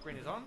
Green is on.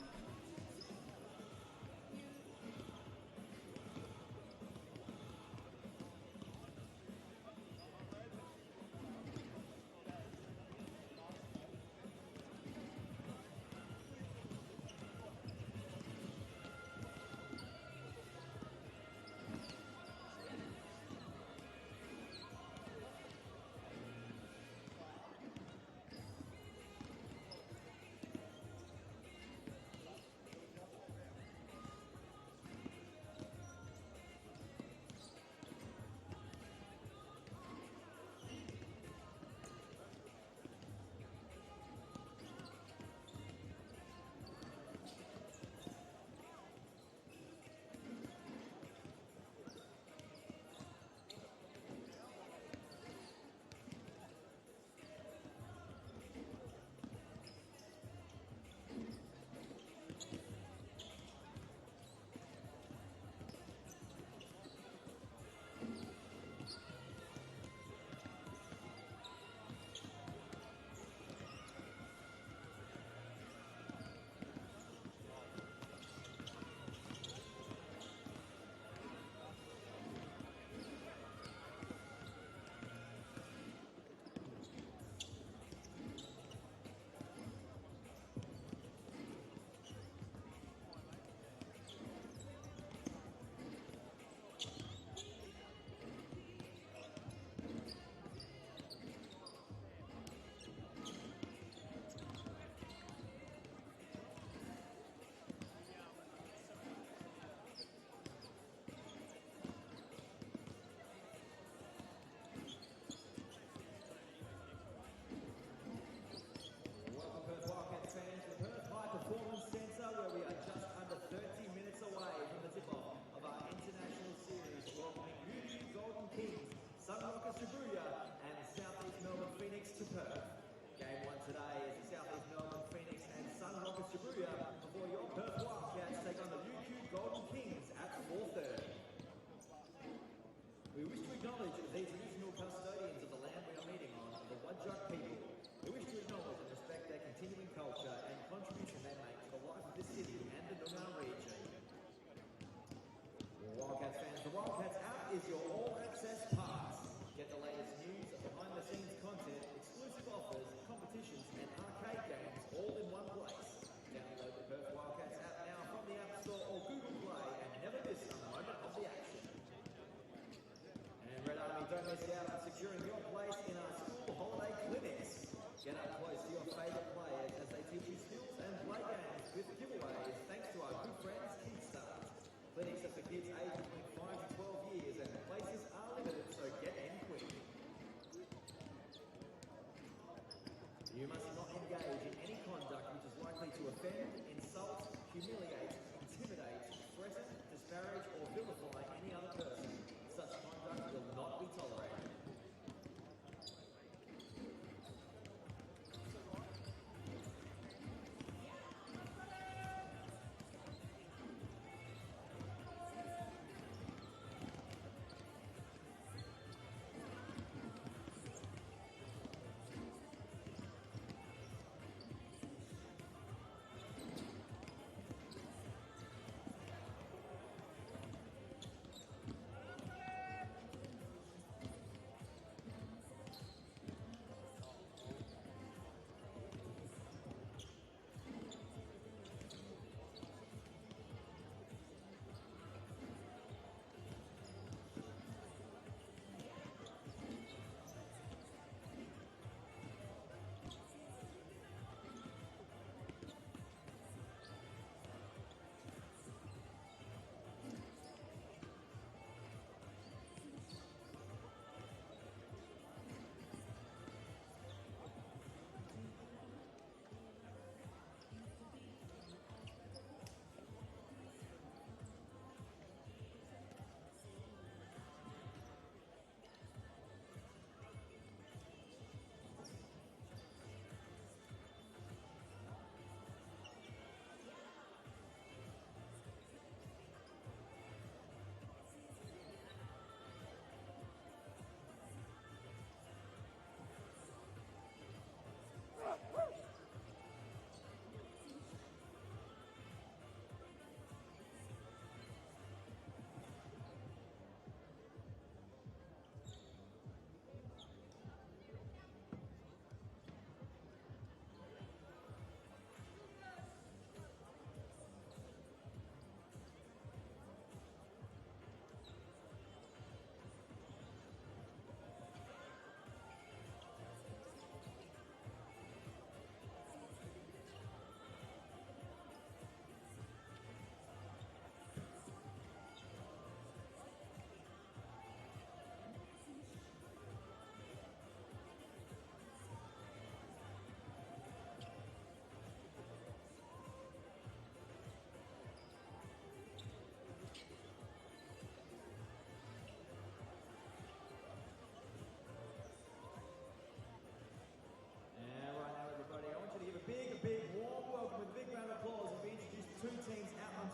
Where we are just under 30 minutes away from the tip-off of our international series, welcoming UU Golden Kings, Sunrockers Shibuya, and Southeast Melbourne Phoenix to Perth. Game 1 today is the Southeast Melbourne Phoenix and Sunrockers Shibuya before your Perth Wildcats take on the UQ Golden Kings at 4:30. We wish to acknowledge the traditional custodians of the land we are meeting on, the Whadjuk people. We wish to acknowledge and respect their continuing culture and contribution they make to the life of this city and the Noongar region. Wildcats fans, the Wildcats app is your all-access pass. Get the latest news, behind-the-scenes content, exclusive offers, competitions, and arcade games all in one place. Download the Perth Wildcats app now from the App Store or Google Play and never miss a moment of the action. And Red Army, don't miss out on securing your place in our school holiday clinics. Get up close to your favourite players as they teach you skills and play games with giveaways thanks to our good friends Kickstart. Clinics are for kids aged between 5 to 12 years and places are limited, so get in quick. You must not engage in any conduct which is likely to offend, insult, humiliate, intimidate, threaten, disparage or vilify any other person. Such conduct will not be tolerated.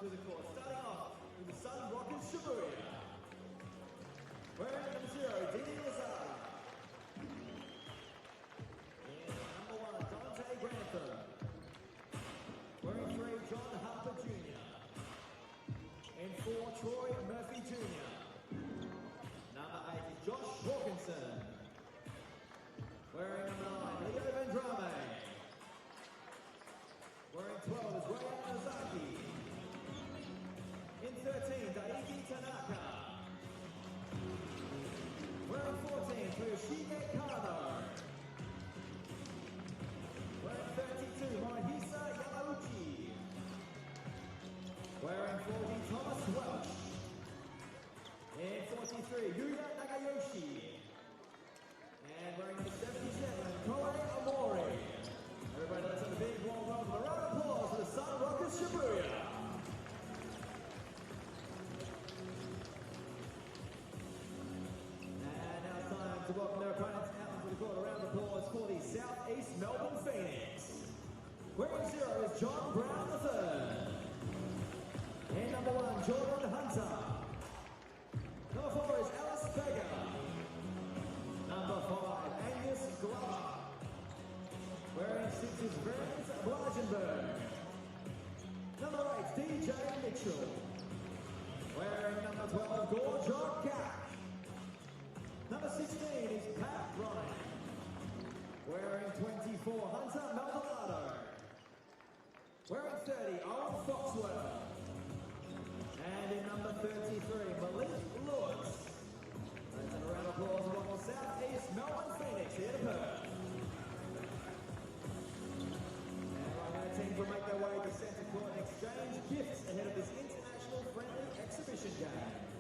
onto the court. Starting off with the Sunrockers Shibuya. Wearing number 0, Dini Lazara. And number 1, Dante Grantham. Wearing 3, John Harper Jr. And 4, Troy Murphy Jr. Number 8 is Josh Hawkinson. Wearing number 9, Leo Vendrame. Wearing 12 is Ryan Ozaki. In 13, Daiki Tanaka. Wearing 14, Toyoshige Kano. Wearing 32, Morihisa Yamauchi. Wearing 40, Thomas Welch. And 43, Yuya Nagayoshi. And wearing number 77, Koei Amori. Everybody, let's have a big warm welcome. A round of applause for the Sunrockers Shibuya. And now it's time to welcome their opponents out into the court. A round of applause for the Southeast Melbourne Phoenix. Wearing 0 is John Brown III. And number 1, Jordan Hunter. Number 4 is Alice Vega. Number 5, Angus Glover. Wearing 6 is Vance Blasenberg. Number 8, DJ Mitchell. Wearing number 12, Gorjok Gak. Number 16 is Pat Ryan. Wearing 24, Hunter Maldonado. Wearing 30, Owen Foxwell. And in number 33, Malik Lewis. Let's have a round of applause for the Southeast Melbourne Phoenix here to Perth. And our teams will make their way to centre court and exchange gifts ahead of this international friendly exhibition game.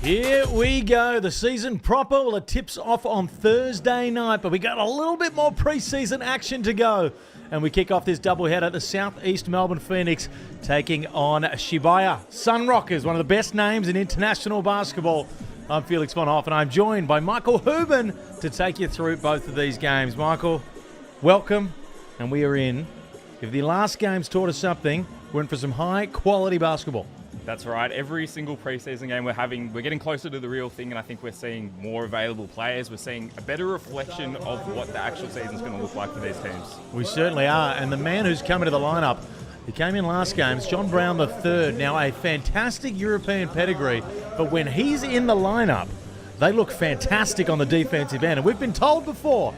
Here we go. The season proper, well, it tips off on Thursday night, but we got a little bit more preseason action to go. And we kick off this doubleheader, the Southeast Melbourne Phoenix taking on Shibuya. Sunrockers, one of the best names in international basketball. I'm Felix von Hoff, and I'm joined by Michael Hubin to take you through both of these games. Michael, welcome, and we are in. If the last game's taught us something, we're in for some high-quality basketball. That's right. Every single preseason game we're getting closer to the real thing, and I think we're seeing more available players. We're seeing a better reflection of what the actual season's going to look like for these teams. We certainly are, and the man who's come into the lineup, he came in last game, is John Brown III. Now, a fantastic European pedigree, but when he's in the lineup, they look fantastic on the defensive end. And we've been told before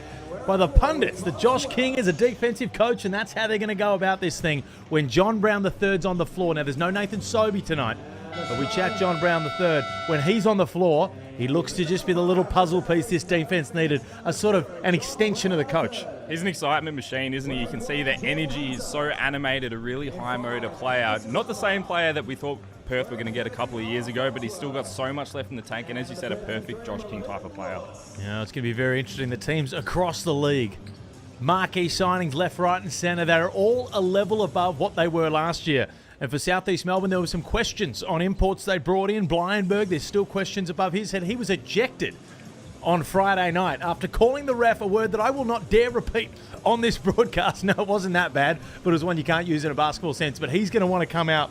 by the pundits that Josh King is a defensive coach, and that's how they're going to go about this thing when John Brown III's on the floor. Now, there's no Nathan Sobey tonight, but we chat John Brown III. When he's on the floor, he looks to just be the little puzzle piece this defense needed, a sort of an extension of the coach. He's an excitement machine, isn't he? You can see the energy is so animated, a really high-motor player. Not the same player that we thought Perth were going to get a couple of years ago, but he's still got so much left in the tank, and as you said, a perfect Josh King type of player. Yeah, it's going to be very interesting. The teams across the league, marquee signings left, right and centre, they're all a level above what they were last year. And for Southeast Melbourne, there were some questions on imports they brought in. Blyenberg, there's still questions above his head. He was ejected on Friday night after calling the ref a word that I will not dare repeat on this broadcast. No, it wasn't that bad, but it was one you can't use in a basketball sense. But he's going to want to come out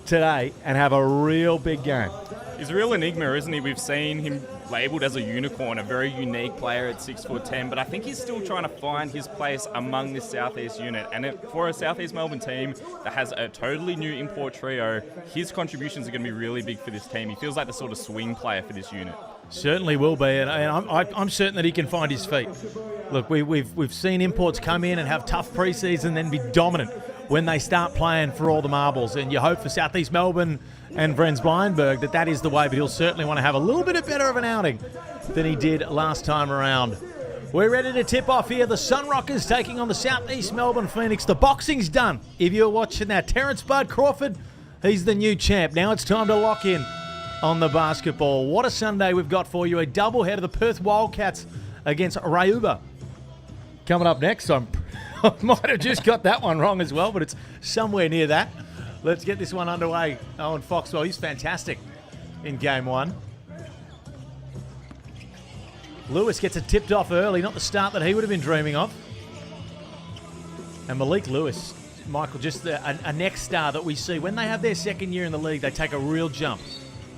today and have a real big game. He's a real enigma, isn't he? We've seen him labelled as a unicorn, a very unique player at 6'10", but I think he's still trying to find his place among this Southeast unit. And for a Southeast Melbourne team that has a totally new import trio, his contributions are going to be really big for this team. He feels like the sort of swing player for this unit. Certainly will be, and I'm certain that he can find his feet. Look, we've seen imports come in and have tough preseason, then be dominant when they start playing for all the marbles. And you hope for Southeast Melbourne and Vrenz Blyenberg that is the way, but he'll certainly want to have a little bit better of an outing than he did last time around. We're ready to tip off here. The Sunrockers taking on the Southeast Melbourne Phoenix. The boxing's done. If you're watching that, Terrence Bud Crawford, he's the new champ. Now it's time to lock in on the basketball. What a Sunday we've got for you. A doubleheader, the Perth Wildcats against Rayuba. Coming up next, I might have just got that one wrong as well, but it's somewhere near that. Let's get this one underway. Owen Foxwell, he's fantastic in game one. Lewis gets it tipped off early, not the start that he would have been dreaming of. And Malik Lewis, Michael, just a next star that we see. When they have their second year in the league, they take a real jump.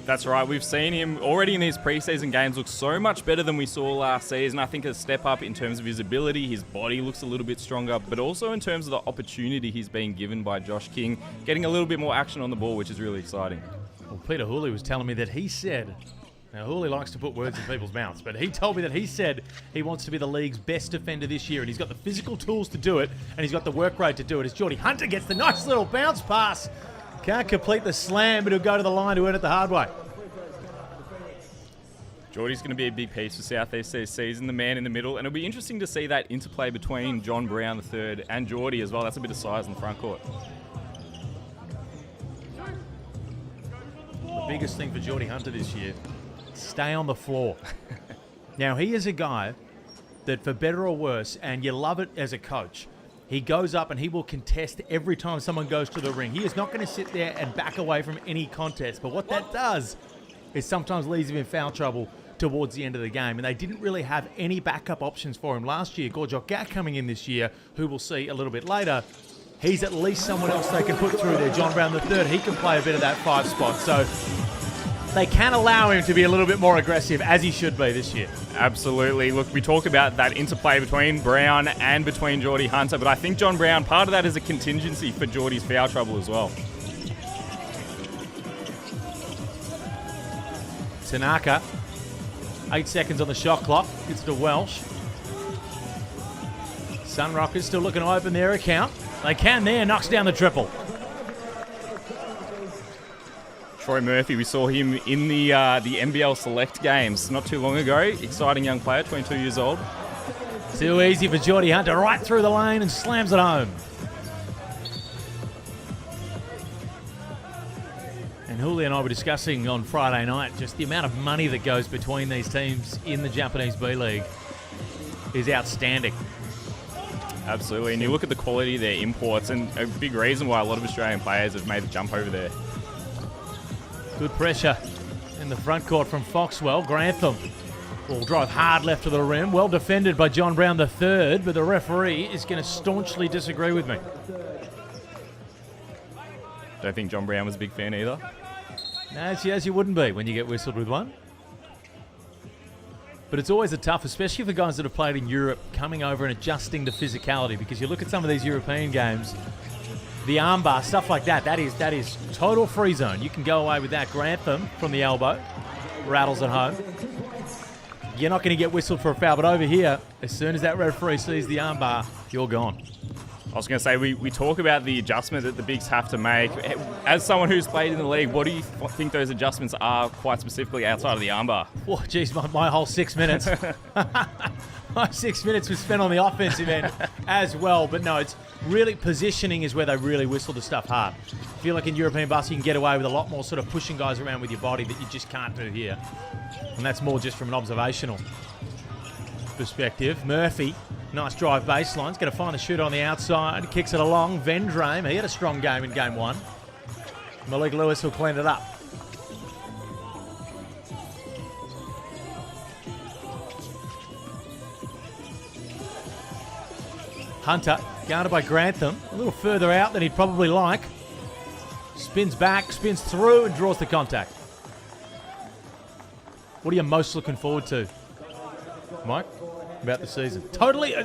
That's right. We've seen him already in these preseason games look so much better than we saw last season. I think a step up in terms of his ability. His body looks a little bit stronger, but also in terms of the opportunity he's being given by Josh King, getting a little bit more action on the ball, which is really exciting. Well, Peter Hooley was telling me that he said, now Hooley likes to put words in people's mouths, but he told me that he said he wants to be the league's best defender this year, and he's got the physical tools to do it, and he's got the work rate to do it. As Geordie Hunter gets the nice little bounce pass. Can't complete the slam, but he'll go to the line to earn it the hard way. Geordie's going to be a big piece for Southeast this season, the man in the middle, and it'll be interesting to see that interplay between John Brown III and Geordie as well. That's a bit of size in the front court. The biggest thing for Geordie Hunter this year, stay on the floor. Now, he is a guy that, for better or worse, and you love it as a coach, he goes up and he will contest every time someone goes to the ring. He is not going to sit there and back away from any contest, but what that does is sometimes leaves him in foul trouble towards the end of the game, and they didn't really have any backup options for him last year. Gorjok Gat coming in this year, who we'll see a little bit later, he's at least someone else they can put through there. John Brown III, he can play a bit of that 5 spot, so they can allow him to be a little bit more aggressive, as he should be this year. Absolutely. Look, we talk about that interplay between Brown and between Geordie Hunter, but I think John Brown, part of that is a contingency for Geordie's foul trouble as well. Tanaka, 8 seconds on the shot clock, gets to Welsh. Sunrockers still looking to open their account. They can there, knocks down the triple. Troy Murphy, we saw him in the NBL Select games not too long ago. Exciting young player, 22 years old. Too easy for Geordie Hunter, right through the lane and slams it home. And Julian and I were discussing on Friday night, just the amount of money that goes between these teams in the Japanese B.League is outstanding. Absolutely, and you look at the quality of their imports, and a big reason why a lot of Australian players have made the jump over there. Good pressure in the front court from Foxwell. Grantham will drive hard left to the rim. Well defended by John Brown III, but the referee is going to staunchly disagree with me. Don't think John Brown was a big fan either. No, as you wouldn't be when you get whistled with one. But it's always a tough, especially for guys that have played in Europe, coming over and adjusting to physicality, because you look at some of these European games, the armbar, stuff like that, that is total free zone. You can go away with that. Grantham from the elbow, rattles at home. You're not going to get whistled for a foul, but over here, as soon as that referee sees the armbar, you're gone. I was going to say, we talk about the adjustment that the bigs have to make. As someone who's played in the league, what do you think those adjustments are quite specifically outside of the armbar? Oh, geez, my whole 6 minutes. My 6 minutes was spent on the offensive end as well. But no, it's really positioning is where they really whistle the stuff hard. I feel like in European basketball, you can get away with a lot more sort of pushing guys around with your body that you just can't do here. And that's more just from an observational perspective. Murphy, nice drive baseline. He's going to find the shooter on the outside. Kicks it along. Vendrame, he had a strong game in game one. Malik Lewis will clean it up. Hunter, guarded by Grantham. A little further out than he'd probably like. Spins back, spins through, and draws the contact. What are you most looking forward to, Mike, about the season? Totally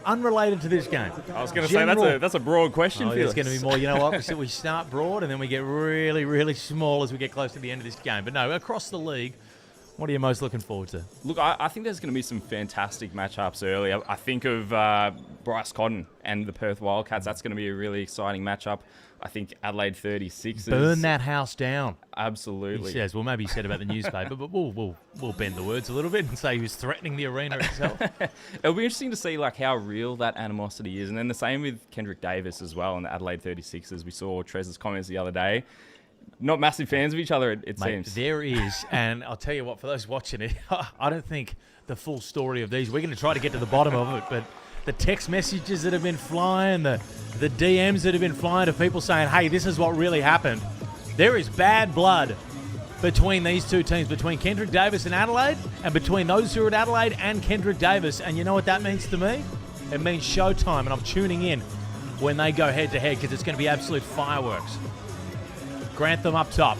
unrelated to this game. I was going to say, that's a broad question, Felix. It's going to be more, you know what, we start broad and then we get really, really small as we get close to the end of this game. But no, across the league, what are you most looking forward to? Look, I think there's going to be some fantastic matchups early. I think of Bryce Cotton and the Perth Wildcats. That's going to be a really exciting matchup. I think Adelaide 36ers. Burn that house down. Absolutely. He says, well, maybe he said about the newspaper, but we'll bend the words a little bit and say he was threatening the arena itself. It'll be interesting to see like how real that animosity is. And then the same with Kendrick Davis as well and the Adelaide 36ers. We saw Trez's comments the other day. Not massive fans of each other, it seems. There is, and I'll tell you what, for those watching it, I don't think the full story of these, we're going to try to get to the bottom of it, but the text messages that have been flying, the DMs that have been flying to people saying, hey, this is what really happened. There is bad blood between these two teams, between Kendrick Davis and Adelaide, and between those who are at Adelaide and Kendrick Davis. And you know what that means to me? It means showtime, and I'm tuning in when they go head-to-head because it's going to be absolute fireworks. Grantham up top.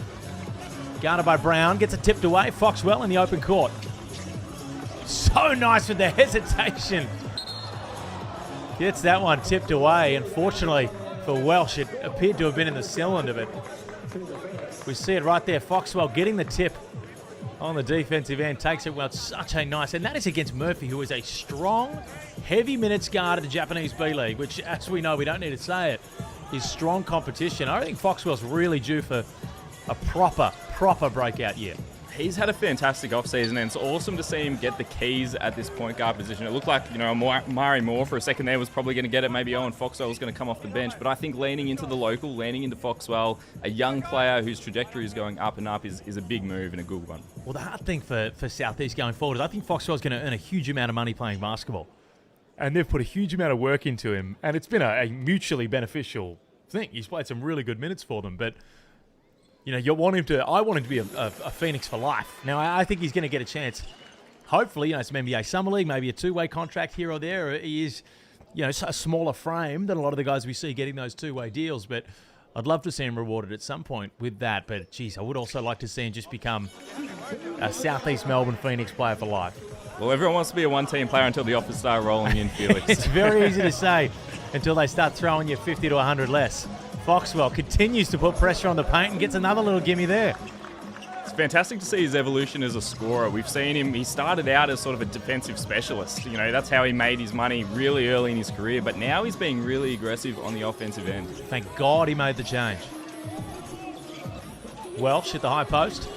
Guarded by Brown, gets it tipped away. Foxwell in the open court. So nice with the hesitation. Gets that one tipped away. Unfortunately for Welsh, it appeared to have been in the cylinder, but we see it right there. Foxwell getting the tip on the defensive end. Takes it well. It's such a nice, and that is against Murphy, who is a strong, heavy minutes guard of the Japanese B.League, which, as we know, we don't need to say it, is strong competition. I think Foxwell's really due for a proper breakout year. He's had a fantastic offseason, and it's awesome to see him get the keys at this point guard position. It looked like, Murray Moore for a second there was probably going to get it. Maybe Owen Foxwell was going to come off the bench. But I think leaning into the local, leaning into Foxwell, a young player whose trajectory is going up and up is a big move and a good one. Well, the hard thing for Southeast going forward is I think Foxwell's going to earn a huge amount of money playing basketball. And they've put a huge amount of work into him. And it's been a mutually beneficial thing. He's played some really good minutes for them. But I want him to be a Phoenix for life. Now, I think he's going to get a chance. Hopefully, it's maybe a summer league, maybe a two-way contract here or there. He is, a smaller frame than a lot of the guys we see getting those two-way deals. But I'd love to see him rewarded at some point with that. But, geez, I would also like to see him just become a Southeast Melbourne Phoenix player for life. Well, everyone wants to be a one-team player until the offers start rolling in, Felix. It's very easy to say until they start throwing you 50 to 100 less. Foxwell continues to put pressure on the paint and gets another little gimme there. It's fantastic to see his evolution as a scorer. We've seen him, he started out as sort of a defensive specialist. That's how he made his money really early in his career, but now he's being really aggressive on the offensive end. Thank God he made the change. Welsh at the high post.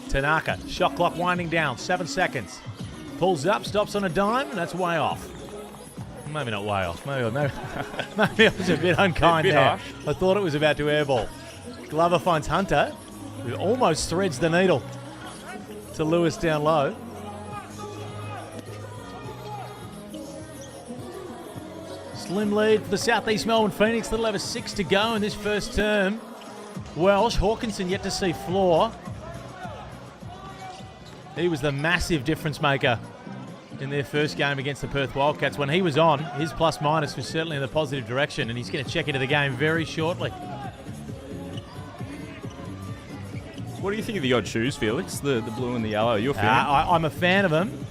Tanaka, shot clock winding down, 7 seconds. Pulls up, stops on a dime, and that's way off. Maybe not Wales. Maybe I was a bit unkind Bit there. harsh. I thought it was about to airball. Glover finds Hunter, who almost threads the needle to Lewis down low. Slim lead for the Southeast Melbourne Phoenix. Little over 6 to go in this first term. Welsh, Hawkinson yet to see floor. He was the massive difference maker in their first game against the Perth Wildcats. When he was on, his plus-minus was certainly in the positive direction, and he's going to check into the game very shortly. What do you think of the odd shoes, Felix? The blue and the yellow. You're a fan? I'm a fan of them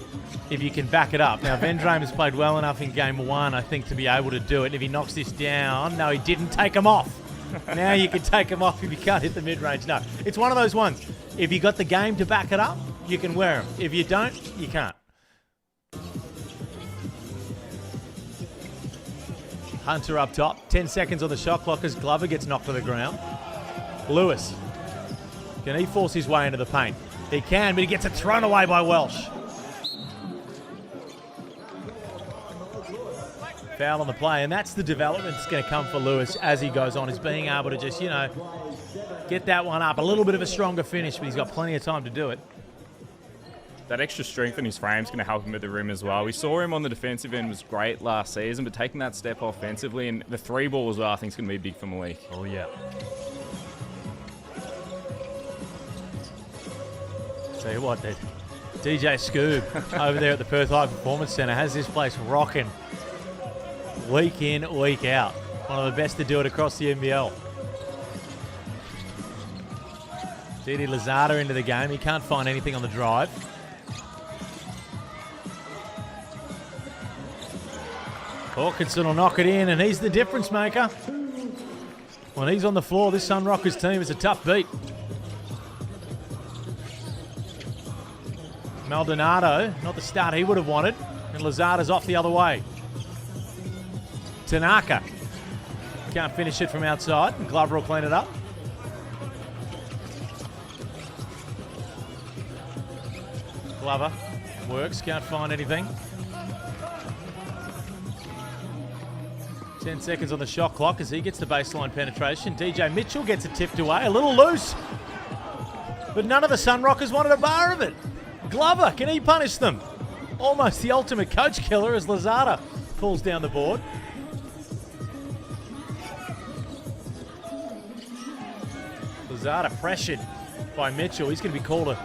if you can back it up. Now, Vendrome has played well enough in game 1, I think, to be able to do it. If he knocks this down, no, he didn't take them off. Now you can take them off if you can't hit the mid-range. No, it's one of those ones. If you got the game to back it up, you can wear them. If you don't, you can't. Hunter up top. 10 seconds on the shot clock as Glover gets knocked to the ground. Lewis. Can he force his way into the paint? He can, but he gets it thrown away by Welsh. Foul on the play, and that's the development that's going to come for Lewis as he goes on, is being able to just, get that one up. A little bit of a stronger finish, but he's got plenty of time to do it. That extra strength in his frame is going to help him at the rim as well. We saw him on the defensive end was great last season, but taking that step offensively and the 3-ball as well, I think is going to be big for Malik. Oh, yeah. Tell you what, DJ Scoob over there at the Perth High Performance Centre has this place rocking week in, week out. One of the best to do it across the NBL. Didi Lazada into the game. He can't find anything on the drive. Hawkinson will knock it in, and he's the difference maker. When he's on the floor, this Sunrockers team is a tough beat. Maldonado, not the start he would have wanted, and Lazada's off the other way. Tanaka can't finish it from outside, and Glover will clean it up. Glover works, can't find anything. 10 seconds on the shot clock as he gets the baseline penetration. DJ Mitchell gets it tipped away, a little loose. But none of the Sunrockers wanted a bar of it. Glover, can he punish them? Almost the ultimate coach killer as Lazada falls down the board. Lazada pressured by Mitchell. He's going to be called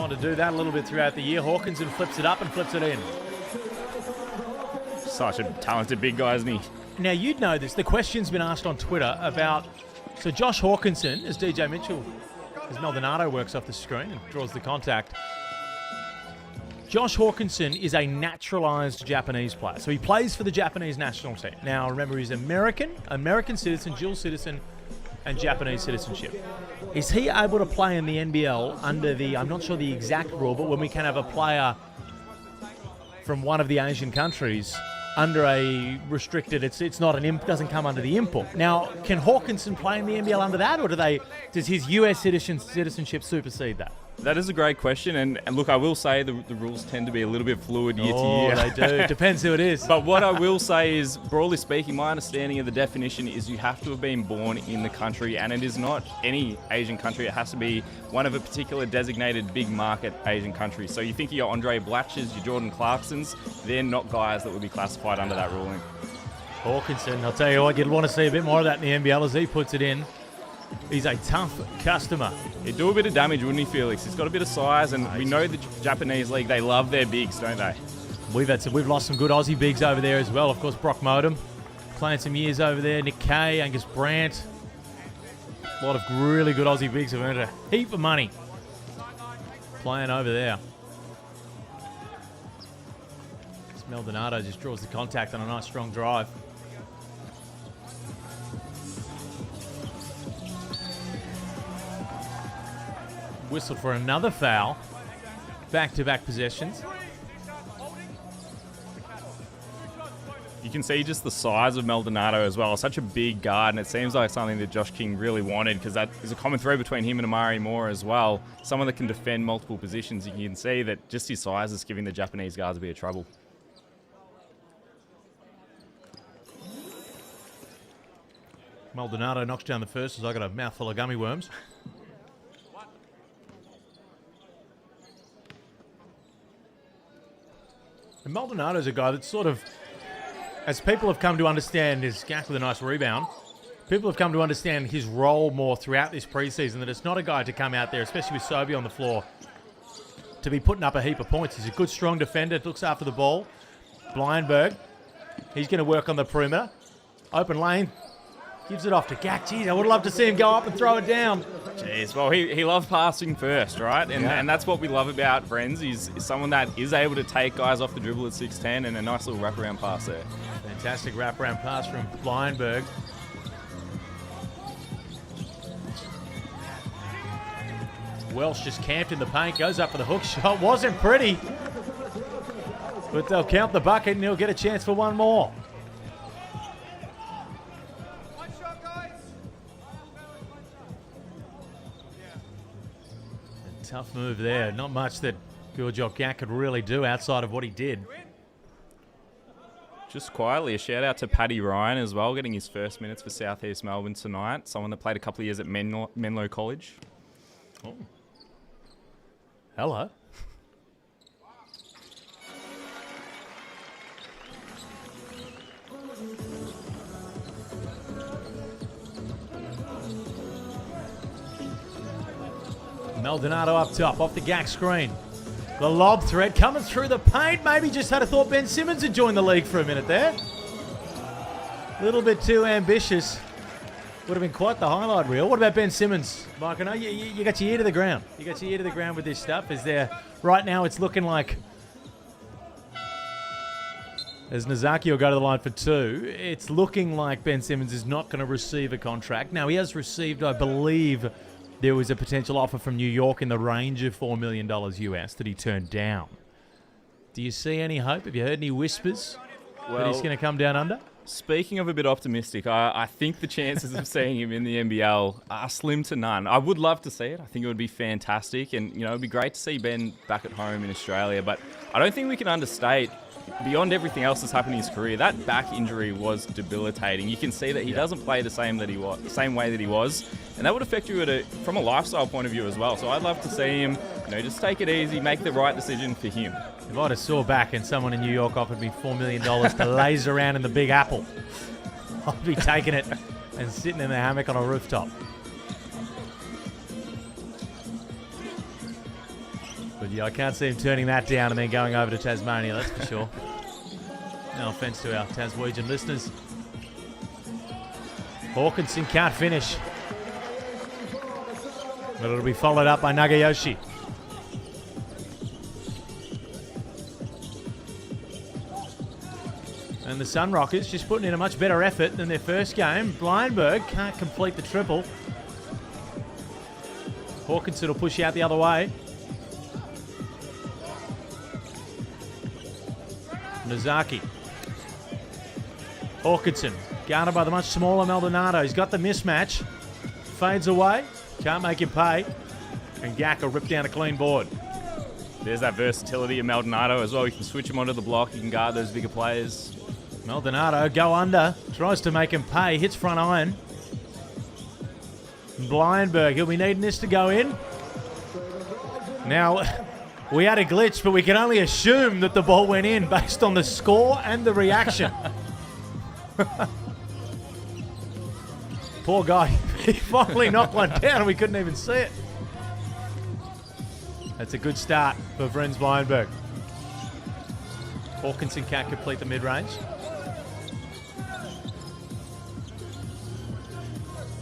to do that a little bit throughout the year. Hawkinson flips it up and flips it in. Such a talented big guy, isn't he? Now, you'd know this. The question's been asked on Twitter about... So Josh Hawkinson, as DJ Mitchell, as Maldonado works off the screen and draws the contact. Josh Hawkinson is a naturalized Japanese player. So he plays for the Japanese national team. Now, remember, he's American citizen, dual citizen, and Japanese citizenship. Is he able to play in the NBL under the, I'm not sure the exact rule, but when we can have a player from one of the Asian countries under a restricted, it's not an doesn't come under the import. Now, can Hawkinson play in the NBL under that, or does his US citizenship supersede that? That is a great question, and look, I will say the rules tend to be a little bit fluid year to year. They do. Depends who it is. But what I will say is, broadly speaking, my understanding of the definition is you have to have been born in the country, and it is not any Asian country. It has to be one of a particular designated big market Asian country. So you think your Andre Blatches, your Jordan Clarksons, they're not guys that would be classified under that ruling. Hawkinson, I'll tell you what, you'd want to see a bit more of that in the NBL as he puts it in. He's a tough customer. He'd do a bit of damage, wouldn't he, Felix? He's got a bit of size, and we know the Japanese league, they love their bigs, don't they? We've lost some good Aussie bigs over there as well. Of course, Brock Modem playing some years over there. Nick Kay, Angus Brandt. A lot of really good Aussie bigs have earned a heap of money playing over there. Maldonado just draws the contact on a nice strong drive. Whistled for another foul. Back-to-back possessions. You can see just the size of Maldonado as well. Such a big guard, and it seems like something that Josh King really wanted, because that is a common thread between him and Amari Moore as well. Someone that can defend multiple positions. You can see that just his size is giving the Japanese guards a bit of trouble. Maldonado knocks down the first as I got a mouthful of gummy worms. And Maldonado's a guy that's sort of, as people have come to understand, is Gak with a nice rebound. People have come to understand his role more throughout this preseason, that it's not a guy to come out there, especially with Sobey on the floor, to be putting up a heap of points. He's a good, strong defender, looks after the ball. Blindberg, he's going to work on the perimeter. Open lane, gives it off to Gak. Jeez, I would love to see him go up and throw it down. Jeez, well, he loves passing first, right? And that's what we love about Friends. He's someone that is able to take guys off the dribble at 6'10", and a nice little wraparound pass there. Fantastic wraparound pass from Blindberg. Welsh just camped in the paint, goes up for the hook shot. Wasn't pretty, but they'll count the bucket and he'll get a chance for one more. A tough move there. Not much that Gurjot Gak could really do outside of what he did. Just quietly, a shout out to Paddy Ryan as well, getting his first minutes for South East Melbourne tonight. Someone that played a couple of years at Menlo College. Oh. Hello. Maldonado up top, off the Gak screen. The lob threat coming through the paint. Maybe just had a thought Ben Simmons had joined the league for a minute there. A little bit too ambitious. Would have been quite the highlight reel. What about Ben Simmons, Mike? I know you got your ear to the ground. You got your ear to the ground with this stuff. Is there right now? It's looking like as Nozaki will go to the line for two. It's looking like Ben Simmons is not going to receive a contract. Now he has received, I believe, there was a potential offer from New York in the range of $4 million US that he turned down. Do you see any hope? Have you heard any whispers that he's going to come down under? Speaking of a bit optimistic, I think the chances of seeing him in the NBL are slim to none. I would love to see it. I think it would be fantastic. And, you know, it'd be great to see Ben back at home in Australia. But I don't think we can understate, beyond everything else that's happened in his career, that back injury was debilitating. You can see that he doesn't play the same way that he was. And that would affect you from a lifestyle point of view as well. So I'd love to see him, you know, just take it easy, make the right decision for him. If I had a sore back and someone in New York offered me $4 million to laze around in the Big Apple, I'd be taking it and sitting in the hammock on a rooftop. But yeah, I can't see him turning that down and then going over to Tasmania, that's for sure. No offence to our Taswegian listeners. Hawkinson can't finish. But it'll be followed up by Nagayoshi. And the Sunrockers just putting in a much better effort than their first game. Blindberg can't complete the triple. Hawkinson will push out the other way. Nozaki. Hawkinson, guarded by the much smaller Maldonado. He's got the mismatch. Fades away. Can't make him pay. And Gak will rip down a clean board. There's that versatility of Maldonado as well. You can switch him onto the block. You can guard those bigger players. Maldonado go under. Tries to make him pay. Hits front iron. Blindberg, he'll be needing this to go in. Now, we had a glitch, but we can only assume that the ball went in based on the score and the reaction. Poor guy. He finally knocked one down and we couldn't even see it. That's a good start for Vrenz Blindberg. Hawkinson can't complete the mid-range.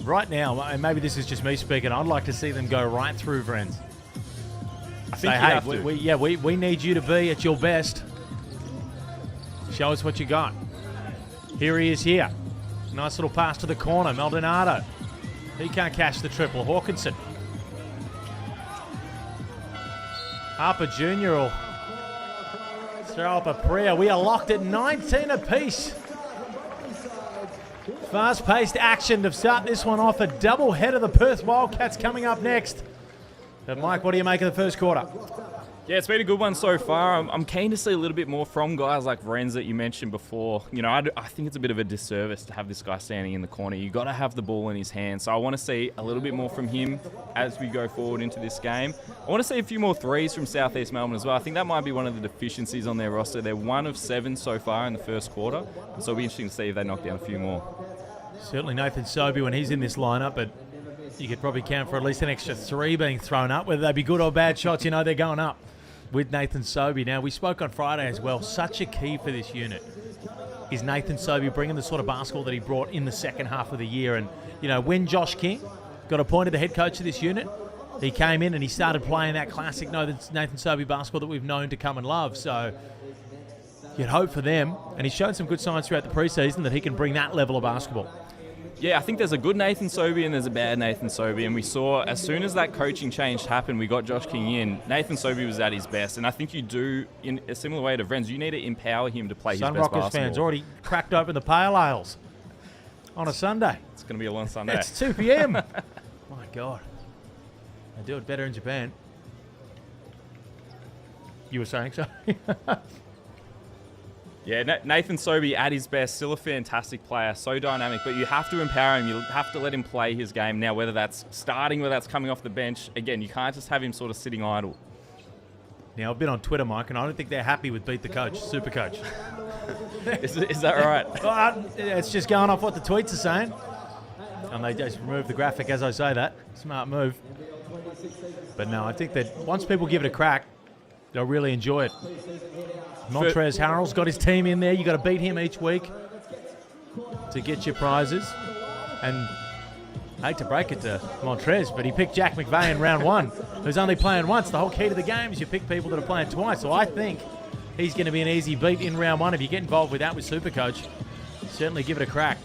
Right now, and maybe this is just me speaking, I'd like to see them go right through Vrenz. I think Say, hey, we need you to be at your best. Show us what you got. Here he is here. Nice little pass to the corner. Maldonado. He can't catch the triple. Hawkinson. Harper Jr. will throw up a prayer. We are locked at 19 apiece. Fast-paced action to start this one off. A double head of the Perth Wildcats coming up next. But Mike, what do you make of the first quarter? Yeah, it's been a good one so far. I'm keen to see a little bit more from guys like Renz that you mentioned before. You know, I think it's a bit of a disservice to have this guy standing in the corner. You got to have the ball in his hand. So I want to see a little bit more from him as we go forward into this game. I want to see a few more threes from Southeast Melbourne as well. I think that might be one of the deficiencies on their roster. They're 1 of 7 so far in the first quarter. So it'll be interesting to see if they knock down a few more. Certainly Nathan Sobey when he's in this lineup, but you could probably count for at least an extra 3 being thrown up. Whether they be good or bad shots, you know they're going up with Nathan Sobey. Now, we spoke on Friday as well. Such a key for this unit is Nathan Sobey bringing the sort of basketball that he brought in the second half of the year. And, you know, when Josh King got appointed the head coach of this unit, he came in and he started playing that classic Nathan Sobey basketball that we've known to come and love. So you'd hope for them. And he's shown some good signs throughout the preseason that he can bring that level of basketball. Yeah, I think there's a good Nathan Sobey and there's a bad Nathan Sobey. And we saw as soon as that coaching change happened, we got Josh King in, Nathan Sobey was at his best. And I think you do, in a similar way to Vrenz, you need to empower him to play his best basketball. Sunrockers fans already cracked open the pale ales on a Sunday. It's going to be a long Sunday. It's 2 p.m. My God. They do it better in Japan. You were saying so? Yeah, Nathan Sobey at his best, still a fantastic player, so dynamic, but you have to empower him, you have to let him play his game. Now, whether that's starting, whether that's coming off the bench, again, you can't just have him sort of sitting idle. Now, I've been on Twitter, Mike, and I don't think they're happy with Beat the Coach, Super Coach. Is that right? It's just going off what the tweets are saying. And they just remove the graphic as I say that. Smart move. But no, I think that once people give it a crack, they'll really enjoy it. Montrez Harrell's got his team in there. You got to beat him each week to get your prizes. And I hate to break it to Montrez, but he picked Jack McVeigh in round 1, who's only playing once. The whole key to the game is you pick people that are playing twice. So I think he's going to be an easy beat in round 1. If you get involved with that with Supercoach, certainly give it a crack.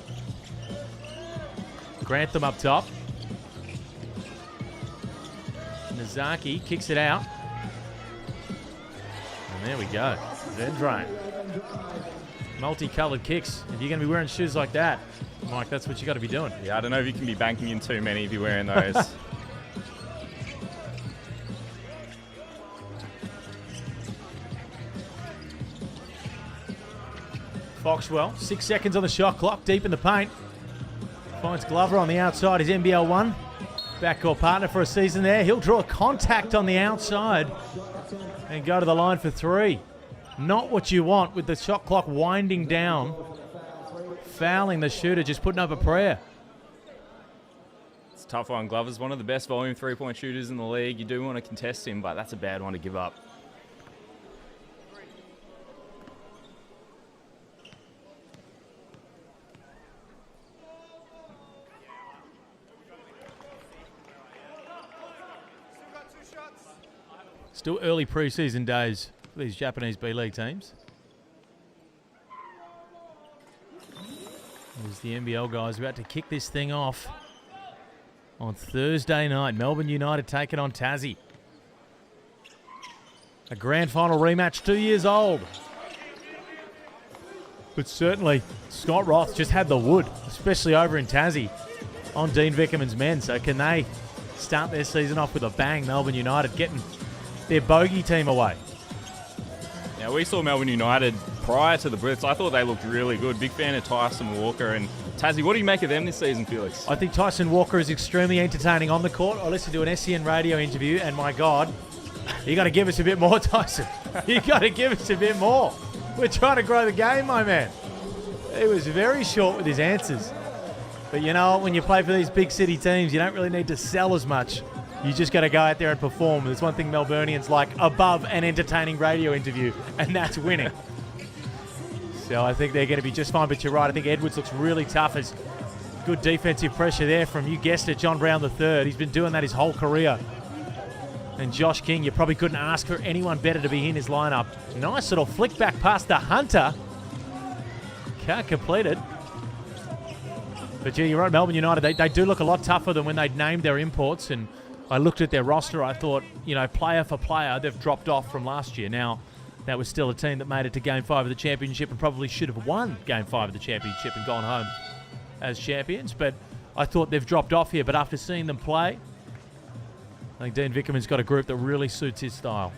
Grantham up top. Nazaki kicks it out. And there we go. Vendrain. Multicolored kicks. If you're going to be wearing shoes like that, Mike, that's what you got to be doing. Yeah, I don't know if you can be banking in too many if you're wearing those. Foxwell, 6 seconds on the shot clock, deep in the paint. Finds Glover on the outside, his NBL1 backcourt partner for a season there. He'll draw a contact on the outside and go to the line for 3. Not what you want with the shot clock winding down. Fouling the shooter, just putting up a prayer. It's a tough one. Glover's one of the best volume three-point shooters in the league. You do want to contest him, but that's a bad one to give up. Still early preseason days for these Japanese B.League teams. There's the NBL guys about to kick this thing off on Thursday night. Melbourne United taking on Tassie. A grand final rematch, 2 years old. But certainly, Scott Roth just had the wood, especially over in Tassie, on Dean Vickerman's men. So can they start their season off with a bang? Melbourne United getting their bogey team away. Now, we saw Melbourne United prior to the Blitz. I thought they looked really good. Big fan of Tyson Walker. And Tassie, what do you make of them this season, Felix? I think Tyson Walker is extremely entertaining on the court. I listened to an SEN radio interview, and my God, you got to give us a bit more, Tyson. You got to give us a bit more. We're trying to grow the game, my man. He was very short with his answers. But you know, when you play for these big city teams, you don't really need to sell as much. You just got to go out there and perform. There's one thing Melburnians like above an entertaining radio interview, and that's winning. So I think they're going to be just fine. But you're right. I think Edwards looks really tough. There's good defensive pressure there from, you guessed it, John Brown III. He's been doing that his whole career. And Josh King, you probably couldn't ask for anyone better to be in his lineup. Nice little flick back past the Hunter. Can't complete it. But yeah, you're right, Melbourne United, they do look a lot tougher than when they named their imports. And I looked at their roster, I thought, you know, player for player, they've dropped off from last year. Now, that was still a team that made it to Game 5 of the Championship and probably should have won Game 5 of the Championship and gone home as champions. But I thought they've dropped off here. But after seeing them play, I think Dean Vickerman's got a group that really suits his style.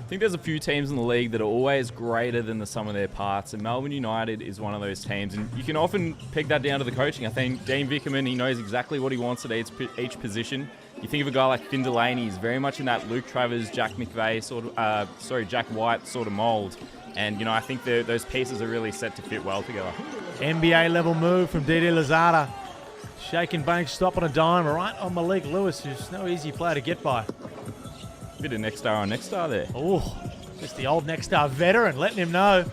I think there's a few teams in the league that are always greater than the sum of their parts, and Melbourne United is one of those teams. And you can often peg that down to the coaching. I think Dean Vickerman, he knows exactly what he wants at each position. You think of a guy like Finn Delaney, he's very much in that Luke Travers, Jack McVeigh Jack White sort of mould. And, I think those pieces are really set to fit well together. NBA level move from Didi Lazada. Shaking bank, stopping a dime right on Malik Lewis, who's no easy player to get by. Bit of next star on next star there. Oh, just the old next star veteran letting him know.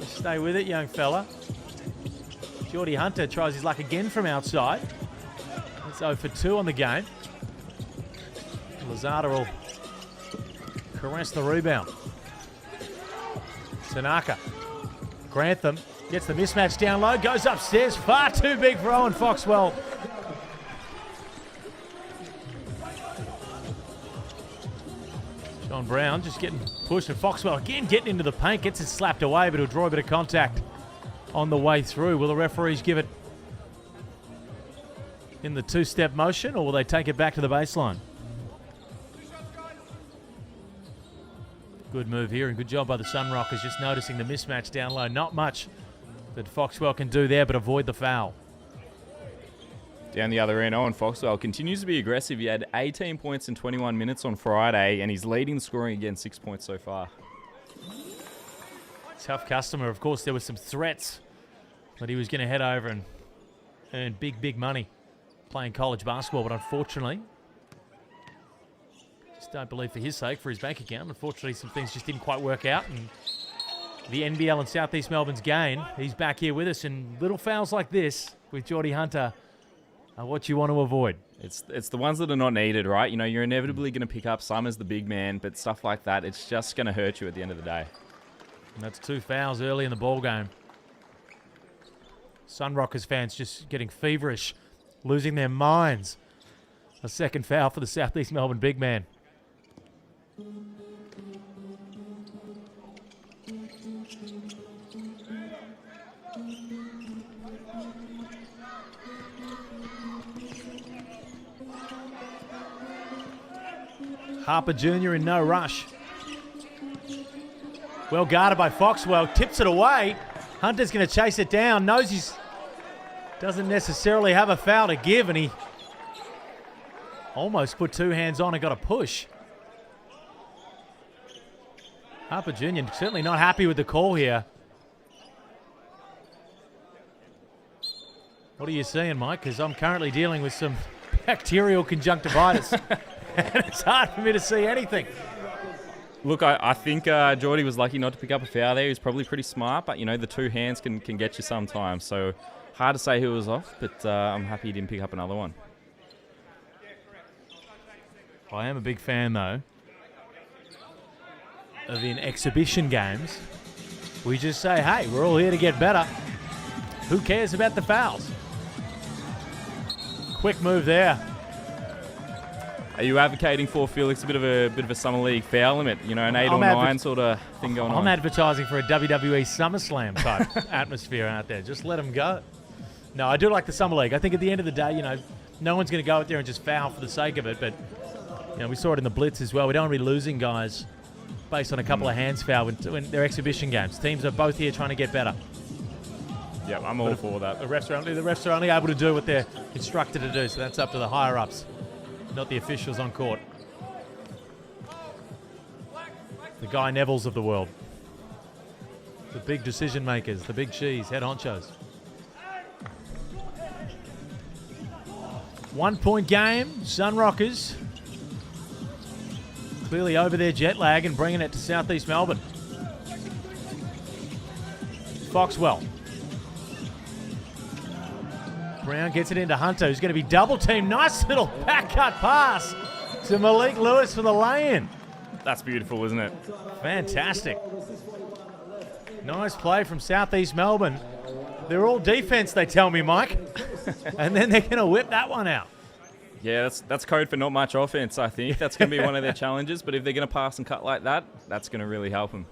Stay with it, young fella. Geordie Hunter tries his luck again from outside. It's 0 for 2 on the game. Lazada will caress the rebound. Tanaka. Grantham gets the mismatch down low, goes upstairs. Far too big for Owen Foxwell. John Brown just getting pushed, and Foxwell again getting into the paint, gets it slapped away, but he'll draw a bit of contact on the way through. Will the referees give it in the two-step motion, or will they take it back to the baseline? Good move here, and good job by the Sunrockers, just noticing the mismatch down low. Not much that Foxwell can do there, but avoid the foul. Down the other end, Owen Foxwell continues to be aggressive. He had 18 points in 21 minutes on Friday, and he's leading the scoring again, 6 points so far. Tough customer. Of course, there were some threats that he was going to head over and earn big, big money playing college basketball, but unfortunately, just don't believe for his sake, for his bank account, unfortunately some things just didn't quite work out, and the NBL and Southeast Melbourne's gain, he's back here with us, and little fouls like this with Geordie Hunter are what you want to avoid. It's the ones that are not needed, right? You're inevitably going to pick up some as the big man, but stuff like that, it's just going to hurt you at the end of the day. And that's 2 fouls early in the ball game. Sunrockers fans just getting feverish, losing their minds. A second foul for the Southeast Melbourne big man. Harper Jr. in no rush. Well guarded by Foxwell, tips it away. Hunter's going to chase it down, knows he doesn't necessarily have a foul to give, and he almost put 2 hands on and got a push. Harper Jr. certainly not happy with the call here. What are you seeing, Mike? Because I'm currently dealing with some bacterial conjunctivitis. And it's hard for me to see anything. Look, I think Geordie was lucky not to pick up a foul there. He was probably pretty smart, but, the 2 hands can get you sometimes. So hard to say who was off, but I'm happy he didn't pick up another one. I am a big fan, though, of in exhibition games, we just say, hey, we're all here to get better. Who cares about the fouls? Quick move there. Are you advocating for, Felix, a bit of a summer league foul limit? An 8 or 9 sort of thing going on? I'm advertising for a WWE SummerSlam type atmosphere out there. Just let them go. No, I do like the summer league. I think at the end of the day, no one's going to go out there and just foul for the sake of it. But we saw it in the Blitz as well. We don't want to be losing guys based on a couple of hands foul when they're exhibition games. Teams are both here trying to get better. Yeah, I'm all for that. The refs are only able to do what they're instructed to do, so that's up to the higher ups, not the officials on court. The Guy Nevilles of the world. The big decision makers, the big cheese, head honchos. 1 point game, Sunrockers clearly over their jet lag and bringing it to Southeast Melbourne. Foxwell. Brown gets it into Hunter, who's going to be double teamed. Nice little back cut pass to Malik Lewis for the lay-in. That's beautiful, isn't it? Fantastic. Nice play from Southeast Melbourne. They're all defense, they tell me, Mike. And then they're going to whip that one out. Yeah, that's code for not much offense, I think. That's going to be one of their challenges. But if they're going to pass and cut like that, that's going to really help them.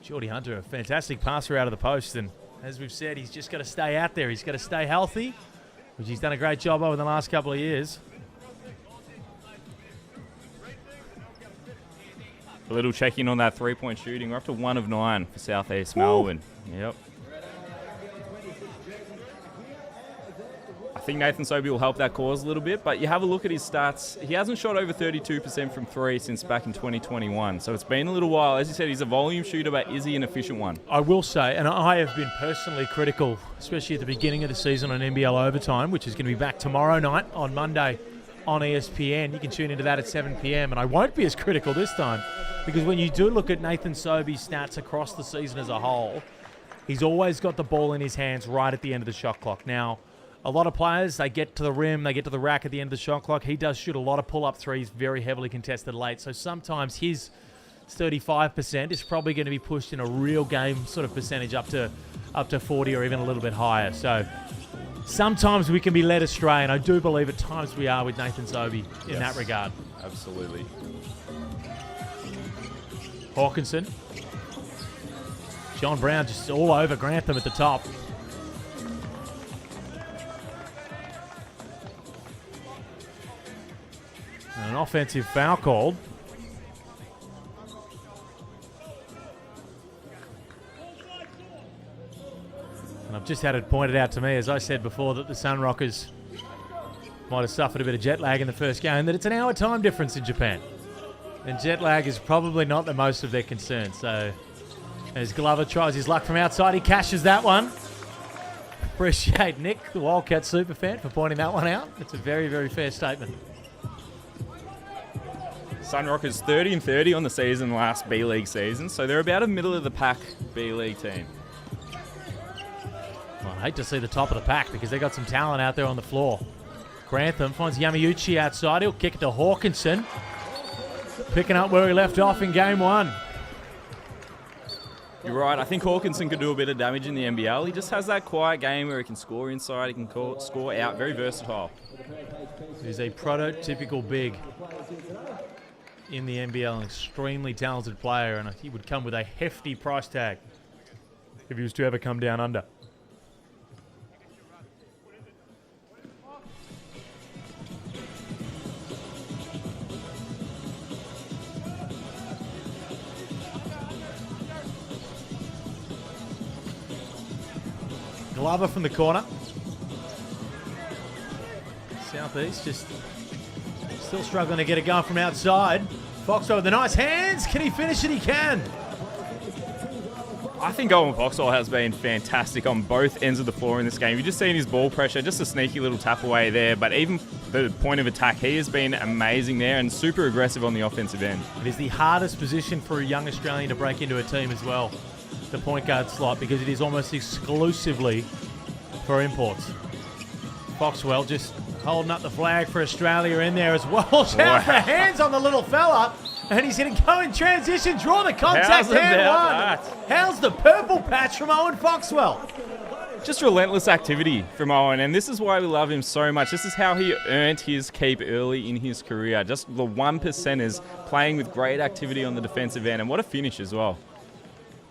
Geordie Hunter, a fantastic passer out of the post. And as we've said, he's just got to stay out there. He's got to stay healthy, which he's done a great job over the last couple of years. A little check-in on that three-point shooting. We're up to 1 of 9 for Southeast Melbourne. Yep. I think Nathan Sobey will help that cause a little bit, but you have a look at his stats. He hasn't shot over 32% from 3 since back in 2021, so it's been a little while. As you said, he's a volume shooter, but is he an efficient one? I will say, and I have been personally critical, especially at the beginning of the season on NBL Overtime, which is going to be back tomorrow night on Monday on ESPN. You can tune into that at 7 p.m, and I won't be as critical this time, because when you do look at Nathan Sobey's stats across the season as a whole, he's always got the ball in his hands right at the end of the shot clock. Now, a lot of players, they get to the rim, they get to the rack at the end of the shot clock. He does shoot a lot of pull-up threes, very heavily contested late. So sometimes his 35% is probably going to be pushed in a real game sort of percentage up to 40 or even a little bit higher. So sometimes we can be led astray, and I do believe at times we are with Nathan Sobey in that regard. Absolutely. Hawkinson. John Brown just all over Grantham at the top. An offensive foul called. And I've just had it pointed out to me, as I said before, that the Sunrockers might have suffered a bit of jet lag in the first game, that it's an hour time difference in Japan. And jet lag is probably not the most of their concern. So as Glover tries his luck from outside, he cashes that one. Appreciate Nick, the Wildcat superfan, for pointing that one out. It's a very, very fair statement. Sunrockers 30-30 on the season last B-League season, so they're about a middle-of-the-pack B-League team. Well, I hate to see the top of the pack because they got some talent out there on the floor. Grantham finds Yamauchi outside. He'll kick it to Hawkinson. Picking up where he left off in game 1. You're right. I think Hawkinson could do a bit of damage in the NBL. He just has that quiet game where he can score inside, he can score out. Very versatile. He's a prototypical big in the NBL, an extremely talented player, and he would come with a hefty price tag if he was to ever come down under. Glover from the corner. Southeast just still struggling to get it going from outside. Foxwell with the nice hands. Can he finish it? He can. I think Owen Foxwell has been fantastic on both ends of the floor in this game. You've just seen his ball pressure, just a sneaky little tap away there. But even the point of attack, he has been amazing there and super aggressive on the offensive end. It is the hardest position for a young Australian to break into a team as well, the point guard slot, because it is almost exclusively for imports. Foxwell just holding up the flag for Australia in there as well. Shout for hands on the little fella. And he's going to go in transition, draw the contact, and one. How's the purple patch from Owen Foxwell? Just relentless activity from Owen, and this is why we love him so much. This is how he earned his keep early in his career. Just the 1%ers playing with great activity on the defensive end, and what a finish as well.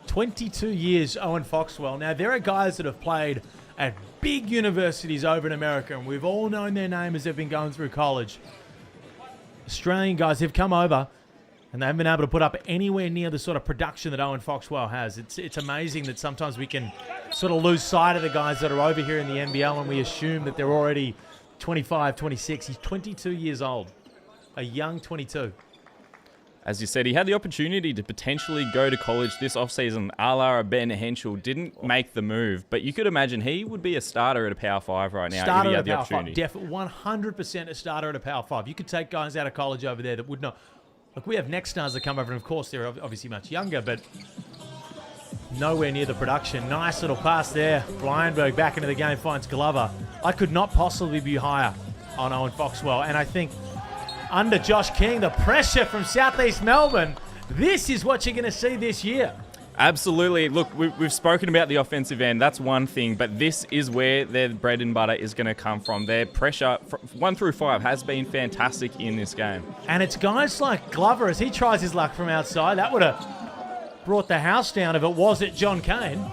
22 years, Owen Foxwell. Now, there are guys that have played at big universities over in America, and we've all known their name as they've been going through college. Australian guys have come over, and they haven't been able to put up anywhere near the sort of production that Owen Foxwell has. It's amazing that sometimes we can sort of lose sight of the guys that are over here in the NBL and we assume that they're already 25, 26. He's 22 years old, a young 22. As you said, he had the opportunity to potentially go to college this offseason, a la Ben Henschel. Didn't make the move, but you could imagine he would be a starter at a Power 5 right now if he had the opportunity. Definitely 100% a starter at a Power 5. You could take guys out of college over there that would not. Look, we have next stars that come over, and of course they're obviously much younger, but nowhere near the production. Nice little pass there. Blyenberg back into the game, finds Glover. I could not possibly be higher on Owen Foxwell, and I think under Josh King, the pressure from Southeast Melbourne, this is what you're going to see this year. Absolutely. Look, we've spoken about the offensive end. That's one thing, but this is where their bread and butter is going to come from. Their pressure, 1 through 5, has been fantastic in this game. And it's guys like Glover, as he tries his luck from outside. That would have brought the house down if it was at John Kane.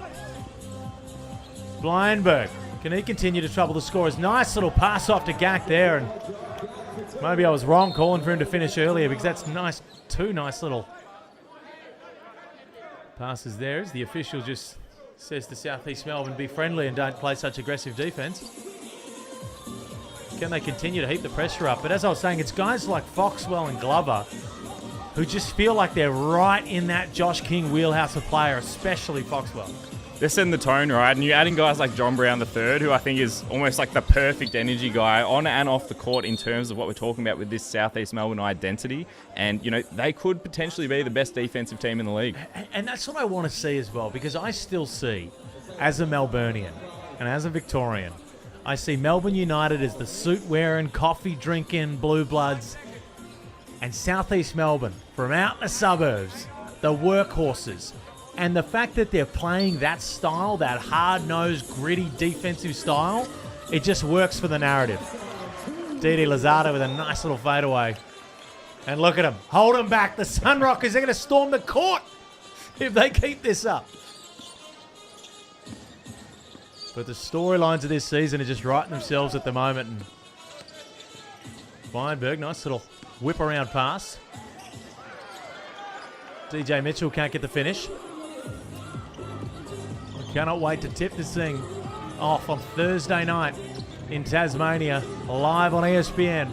Blyenberg, can he continue to trouble the scorers? Nice little pass off to Gak there, and maybe I was wrong calling for him to finish earlier because that's nice. Two nice little Passes there as the official just says to Southeast Melbourne, be friendly and don't play such aggressive defence. Can they continue to heap the pressure up? But as I was saying, it's guys like Foxwell and Glover who just feel like they're right in that Josh King wheelhouse of player, especially Foxwell. They're setting the tone, right? And you're adding guys like John Brown III, who I think is almost like the perfect energy guy on and off the court in terms of what we're talking about with this Southeast Melbourne identity. And, you know, they could potentially be the best defensive team in the league. And that's what I want to see as well, because I still see, as a Melburnian and as a Victorian, I see Melbourne United as the suit-wearing, coffee-drinking Blue Bloods, and Southeast Melbourne, from out in the suburbs, the workhorses. And the fact that they're playing that style, that hard-nosed, gritty defensive style, it just works for the narrative. Didi Lozada with a nice little fadeaway. And look at him. Hold him back. The Sunrockers are going to storm the court if they keep this up. But the storylines of this season are just writing themselves at the moment. And Weinberg, nice little whip-around pass. DJ Mitchell can't get the finish. Cannot wait to tip this thing off on Thursday night in Tasmania, live on ESPN.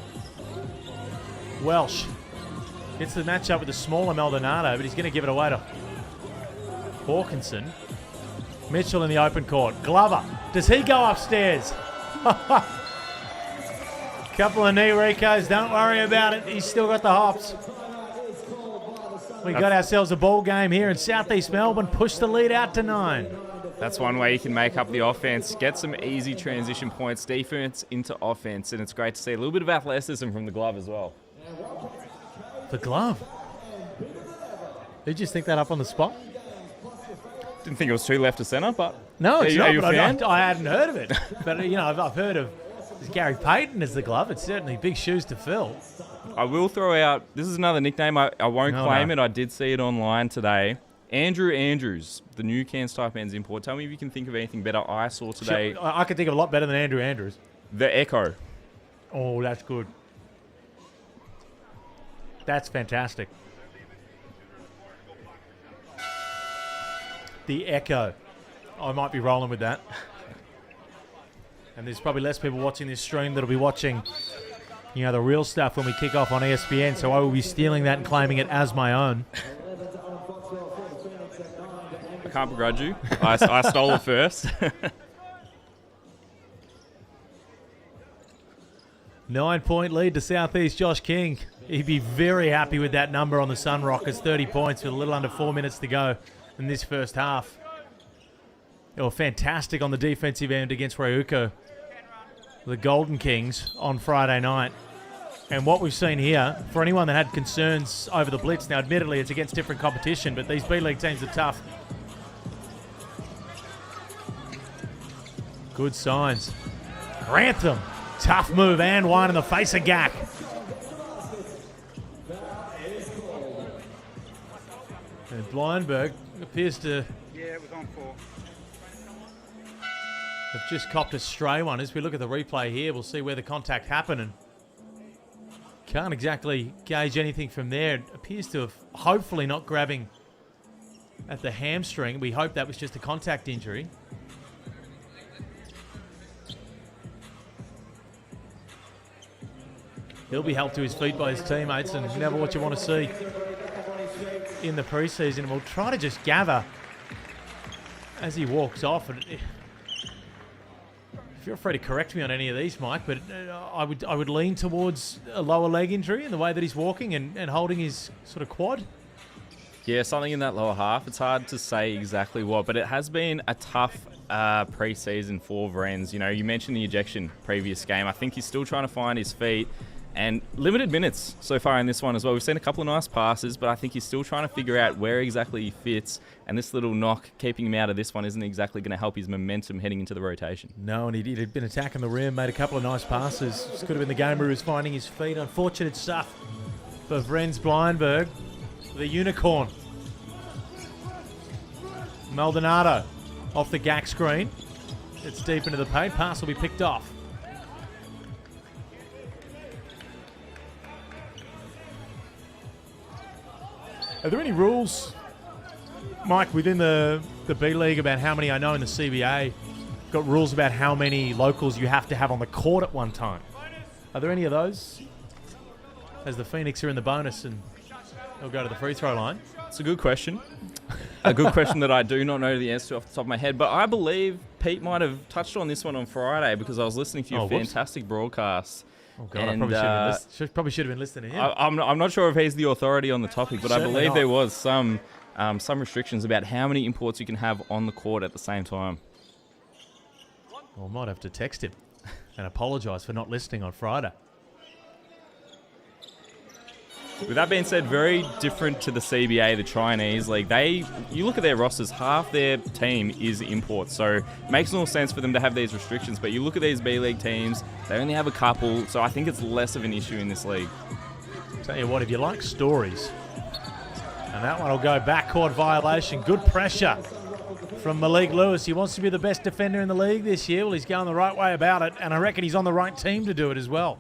Welsh gets the matchup with the smaller Maldonado, but he's going to give it away to Hawkinson. Mitchell in the open court. Glover, does he go upstairs? Couple of knee recos, don't worry about it. He's still got the hops. We got ourselves a ball game here in Southeast Melbourne. Push the lead out to 9. That's one way you can make up the offense, get some easy transition points, defense into offense, and it's great to see a little bit of athleticism from the glove as well. The glove? Did you just think that up on the spot? Didn't think it was 2 left to centre, but no, it's not. But I hadn't heard of it. But you know, I've heard of Gary Payton as the glove. It's certainly big shoes to fill. I will throw out. This is another nickname. I won't claim it. I did see it online today. Andrew Andrews, the new Cairns Type Ends import. Tell me if you can think of anything better I saw today. Sure. I can think of a lot better than Andrew Andrews. The Echo. Oh, that's good. That's fantastic. The Echo. I might be rolling with that. And there's probably less people watching this stream that'll be watching, you know, the real stuff when we kick off on ESPN. So I will be stealing that and claiming it as my own. I can't begrudge you. I stole it first. 9-point lead to Southeast Josh King. He'd be very happy with that number on the Sunrockers. 30 points with a little under 4 minutes to go in this first half. They were fantastic on the defensive end against Ryuko, the Golden Kings, on Friday night. And what we've seen here, for anyone that had concerns over the Blitz, now admittedly it's against different competition, but these B-League teams are tough. Good signs. Grantham, tough move, and one in the face of Gak. And Blindberg appears to... Yeah, it was on 4. Have just copped a stray one. As we look at the replay here, we'll see where the contact happened, and can't exactly gauge anything from there. It appears to have hopefully not grabbing at the hamstring. We hope that was just a contact injury. He'll be helped to his feet by his teammates, and never what you want to see in the preseason. We'll try to just gather as he walks off. And feel free to correct me on any of these, Mike, but I would lean towards a lower leg injury in the way that he's walking and holding his sort of quad. Yeah, something in that lower half. It's hard to say exactly what, but it has been a tough pre-season for Vrens. You know, you mentioned the ejection previous game. I think he's still trying to find his feet, and limited minutes so far in this one as well. We've seen a couple of nice passes, but I think he's still trying to figure out where exactly he fits, and this little knock keeping him out of this one isn't exactly going to help his momentum heading into the rotation. No, and he'd been attacking the rim, made a couple of nice passes. This could have been the game where he was finding his feet. Unfortunate stuff for Vrens Blindberg, the unicorn. Maldonado off the Gak screen. It's deep into the paint. Pass will be picked off. Are there any rules Mike, within the B-League, about how many I know in the CBA, got rules about how many locals you have to have on the court at one time. Are there any of those? As the Phoenix are in the bonus and they'll go to the free throw line. It's a good question. A good question that I do not know the answer to off the top of my head. But I believe Pete might have touched on this one on Friday because I was listening to your fantastic broadcast. Oh, God, I probably should have been listening to him. I'm not sure if he's the authority on the topic, but I believe there was some restrictions about how many imports you can have on the court at the same time. Well, I might have to text him and apologise for not listening on Friday. With that being said, very different to the CBA, the Chinese League. You look at their rosters, half their team is imports, so it makes no sense for them to have these restrictions. But you look at these B-League teams, they only have a couple, so I think it's less of an issue in this league. Tell you what, if you like stories, and that one will go backcourt violation, good pressure from Malik Lewis. He wants to be the best defender in the league this year. Well, he's going the right way about it, and I reckon he's on the right team to do it as well.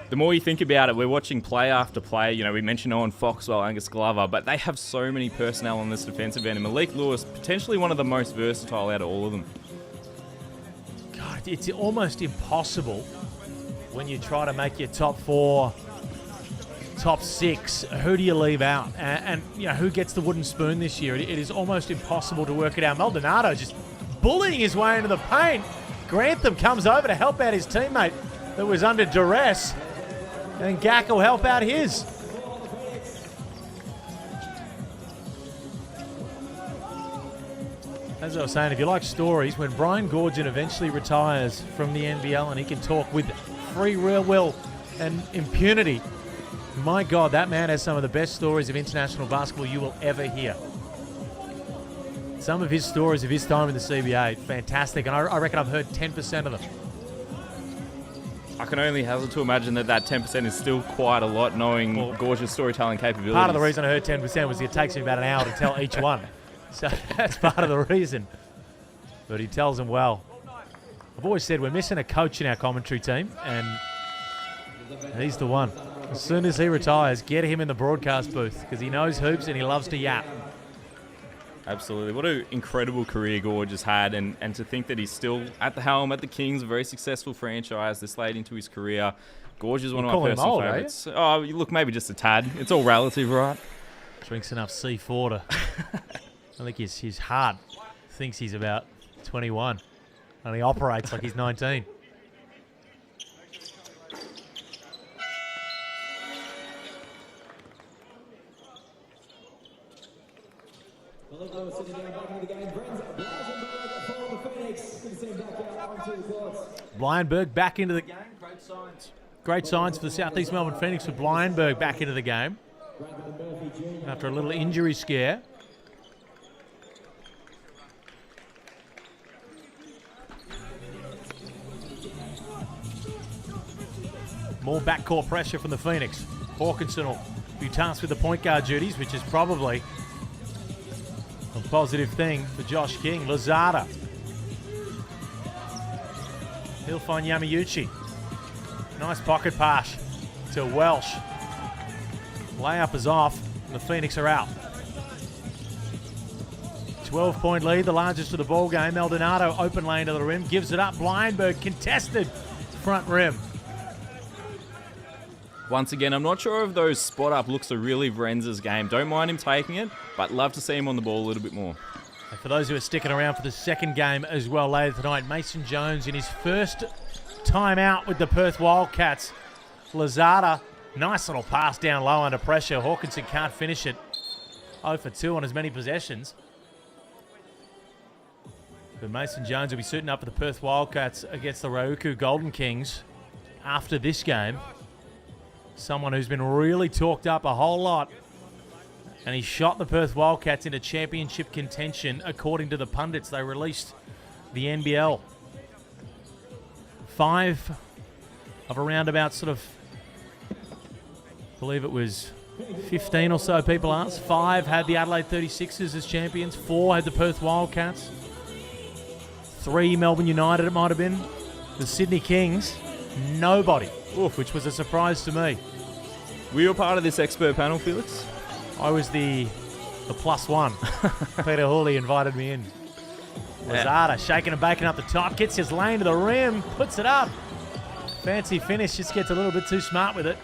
The more you think about it, we're watching play after play. You know, we mentioned Owen Foxwell, Angus Glover, but they have so many personnel on this defensive end. And Malik Lewis, potentially one of the most versatile out of all of them. God, it's almost impossible when you try to make your top 4, top 6. Who do you leave out? And you know, who gets the wooden spoon this year? It is almost impossible to work it out. Maldonado just bullying his way into the paint. Grantham comes over to help out his teammate that was under duress. And Gak will help out his. As I was saying, if you like stories, when Brian Goorjian eventually retires from the NBL and he can talk with free real will and impunity, my God, that man has some of the best stories of international basketball you will ever hear. Some of his stories of his time in the CBA, fantastic, and I reckon I've heard 10% of them. I can only hazard to imagine that 10% is still quite a lot, knowing Goorjian's storytelling capabilities. Part of the reason I heard 10% was it takes me about an hour to tell each one. So that's part of the reason. But he tells them well. I've always said we're missing a coach in our commentary team, and he's the one. As soon as he retires, get him in the broadcast booth because he knows hoops and he loves to yap. Absolutely. What an incredible career Gorge has had, and to think that he's still at the helm at the Kings, a very successful franchise this late into his career. Gorge is one of my personal favourites. Oh, look, maybe just a tad. It's all relative, right? Drinks enough C4 to... I think his heart thinks he's about 21, and he operates like he's 19. Blyenberg back into the game. Great signs. Great signs for the Southeast Melbourne Phoenix with Blyenberg back into the game after a little injury scare. More backcourt pressure from the Phoenix. Hawkinson will be tasked with the point guard duties, which is probably a positive thing for Josh King. Lazada. He'll find Yamauchi. Nice pocket pass to Welsh. Layup is off, and the Phoenix are out. 12-point lead, the largest of the ball game. Maldonado open lane to the rim, gives it up. Blyenberg contested front rim. Once again, I'm not sure if those spot-up looks are really Vrenz's game. Don't mind him taking it, but love to see him on the ball a little bit more. And for those who are sticking around for the second game as well later tonight, Mason Jones in his first time out with the Perth Wildcats. Lazada, nice little pass down low under pressure. Hawkinson can't finish it. 0 for 2 on as many possessions. But Mason Jones will be suiting up for the Perth Wildcats against the Ryukyu Golden Kings after this game. Someone who's been really talked up a whole lot. And he shot the Perth Wildcats into championship contention, according to the pundits. They released the NBL. 5 of around about sort of, I believe it was 15 or so people asked. 5 had the Adelaide 36ers as champions. 4 had the Perth Wildcats. 3 Melbourne United it might have been. The Sydney Kings, nobody. Oof, which was a surprise to me. Were you a part of this expert panel, Felix? I was the the +1. Peter Hawley invited me in. Lazada shaking and baking up the top, gets his lane to the rim, puts it up. Fancy finish, just gets a little bit too smart with it.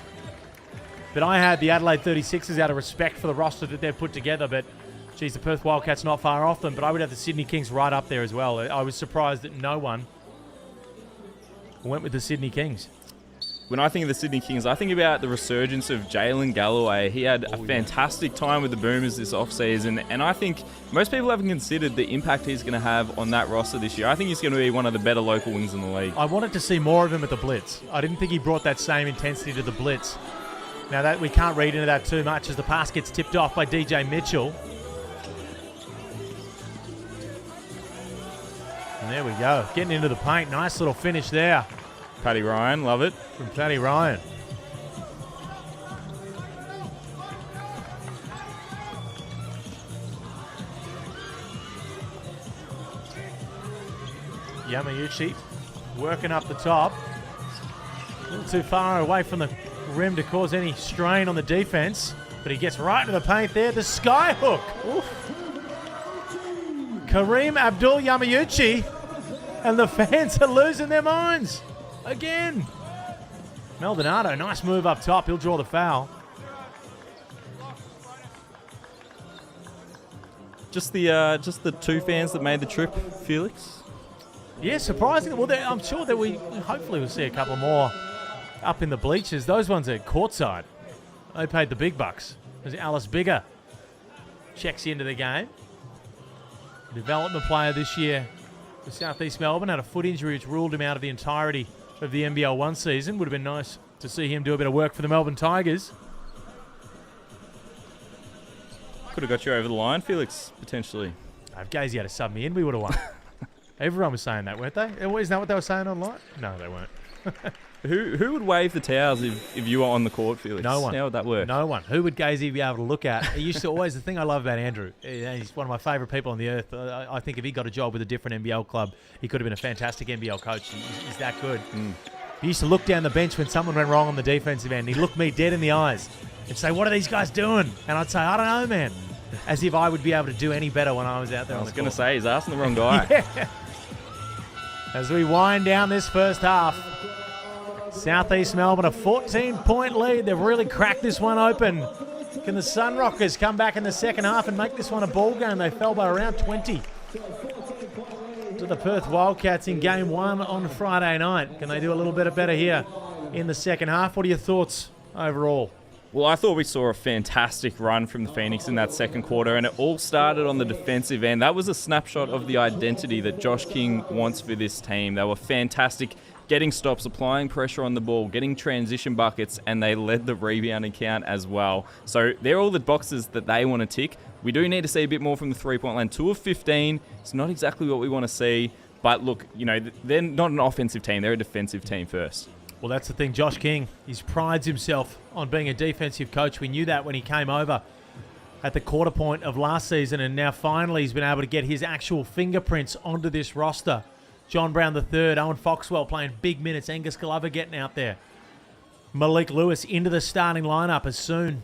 But I had the Adelaide 36ers out of respect for the roster that they've put together, but geez, the Perth Wildcats not far off them, but I would have the Sydney Kings right up there as well. I was surprised that no one went with the Sydney Kings. When I think of the Sydney Kings, I think about the resurgence of Jalen Galloway. He had a fantastic time with the Boomers this offseason, and I think most people haven't considered the impact he's going to have on that roster this year. I think he's going to be one of the better local wings in the league. I wanted to see more of him at the Blitz. I didn't think he brought that same intensity to the Blitz. Now, that we can't read into that too much as the pass gets tipped off by DJ Mitchell. And there we go, getting into the paint. Nice little finish there. Paddy Ryan, love it. From Paddy Ryan. Yamauchi working up the top. A little too far away from the rim to cause any strain on the defense. But he gets right to the paint there. The sky hook. Oof. Kareem Abdul-Yamauchi. And the fans are losing their minds. Again. Maldonado, nice move up top. He'll draw the foul. Just the two fans that made the trip, Felix? Yeah, surprisingly. Well, I'm sure that hopefully we'll see a couple more up in the bleachers. Those ones are courtside. They paid the big bucks. As Alice Bigger checks into the game. Development player this year for South East Melbourne. Had a foot injury which ruled him out of the entirety of the NBL1 season. Would have been nice to see him do a bit of work for the Melbourne Tigers. Could have got you over the line, Felix, potentially. If Gazy had to sub me in, we would have won. Everyone was saying that, weren't they? Isn't that what they were saying online? No, they weren't. Who would wave the towels if you were on the court, Felix? No one. How would that work? No one. Who would Gazy be able to look at? He used to always, the thing I love about Andrew, he's one of my favourite people on the earth. I think if he got a job with a different NBL club, he could have been a fantastic NBL coach. He's that good. He used to look down the bench when someone went wrong on the defensive end. He'd look me dead in the eyes and say, "What are these guys doing?" And I'd say, "I don't know, man." As if I would be able to do any better when I was out there on the court. I was going to say, he's asking the wrong guy. Yeah. As we wind down this first half, Southeast Melbourne, a 14-point lead. They've really cracked this one open. Can the Sunrockers come back in the second half and make this one a ball game? They fell by around 20 to the Perth Wildcats in Game 1 on Friday night. Can they do a little bit better here in the second half? What are your thoughts overall? Well, I thought we saw a fantastic run from the Phoenix in that second quarter, and it all started on the defensive end. That was a snapshot of the identity that Josh King wants for this team. They were fantastic, getting stops, applying pressure on the ball, getting transition buckets, and they led the rebounding count as well. So they're all the boxes that they want to tick. We do need to see a bit more from the three-point line. 2 of 15, it's not exactly what we want to see, but look, they're not an offensive team. They're a defensive team first. Well, that's the thing. Josh King, he prides himself on being a defensive coach. We knew that when he came over at the quarter point of last season, and now finally he's been able to get his actual fingerprints onto this roster. John Brown III, Owen Foxwell playing big minutes, Angus Glover getting out there. Malik Lewis into the starting lineup as soon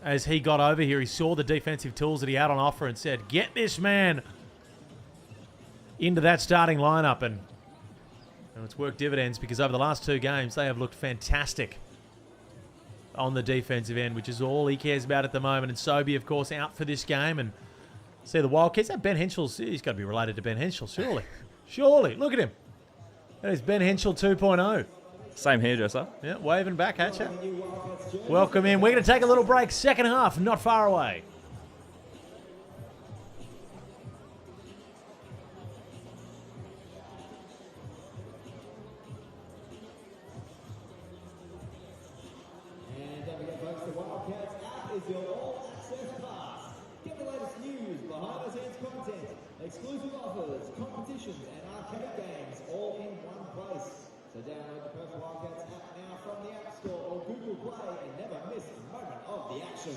as he got over here. He saw the defensive tools that he had on offer and said, "Get this man into that starting lineup." And it's worked dividends because over the last 2 games, they have looked fantastic on the defensive end, which is all he cares about at the moment. And Sobey, of course, out for this game. And see the Wildcats. That Ben Henschel's, he's got to be related to Ben Henschel, surely. Surely. Look at him. That is Ben Henschel 2.0. Same hairdresser. Yeah, waving back at you. Welcome in. We're going to take a little break. Second half, not far away. Exclusive offers, competitions, and arcade games all in one place. So download the Perth Wildcats app now from the App Store or Google Play and never miss a moment of the action.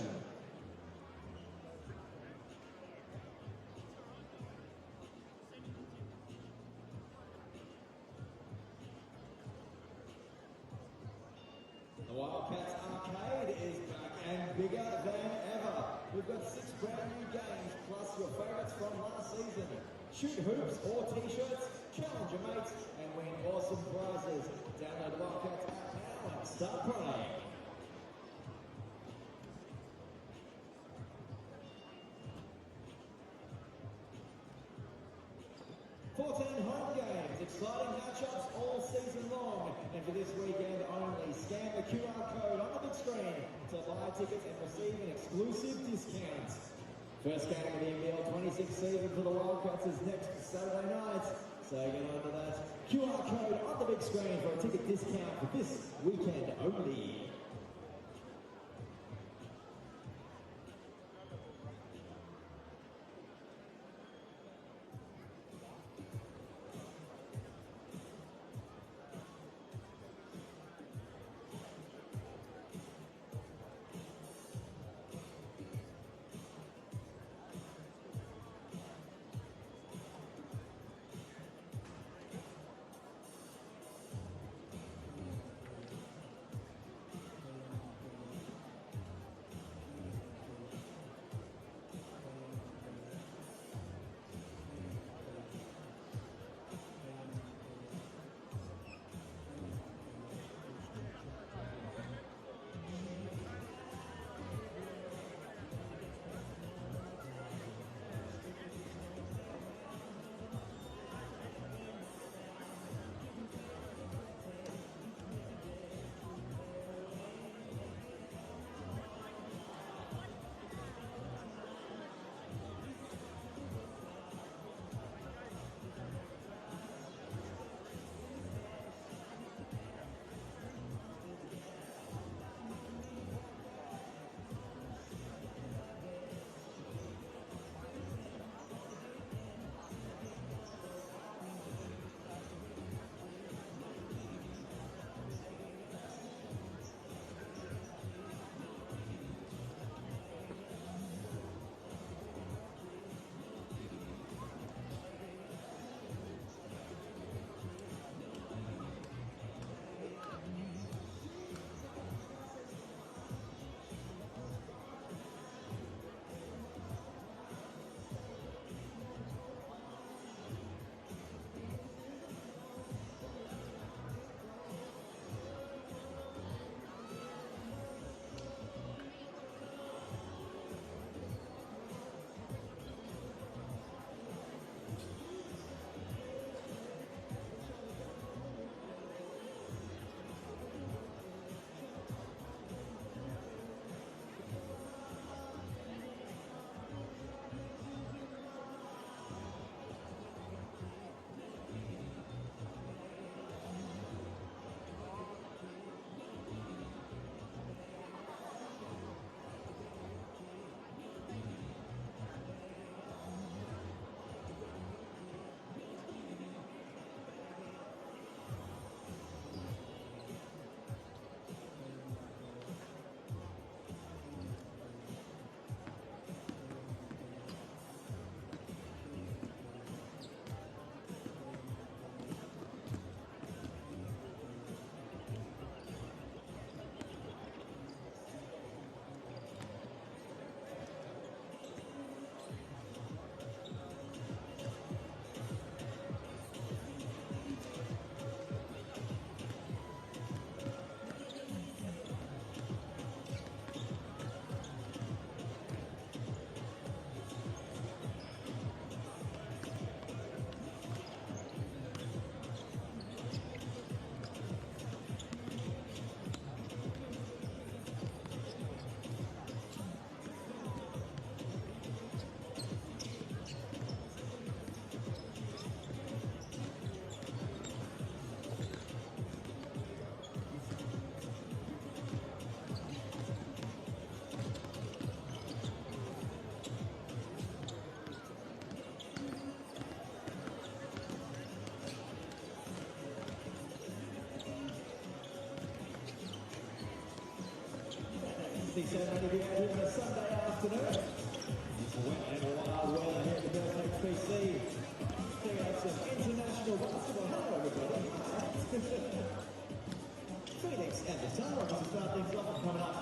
The Wildcats arcade is back and bigger than ever. We've got 6 brand new games shoot hoops or t-shirts, challenge your mates, and win awesome prizes. Download the Wildcats app now and start playing. 14 home games, exciting matchups all season long. And for this weekend only, scan the QR code on the big screen to buy tickets and receive an exclusive discount. First game of the NBL26 season for the Wildcats is next Saturday night. So get onto that QR code on the big screen for a ticket discount for this weekend only. So many of you out here on a Sunday afternoon. It's wet and wild weather here at the Perth HBC. Check out some international basketball. Hello, everybody. Phoenix and the Sunrockers to start things off coming up.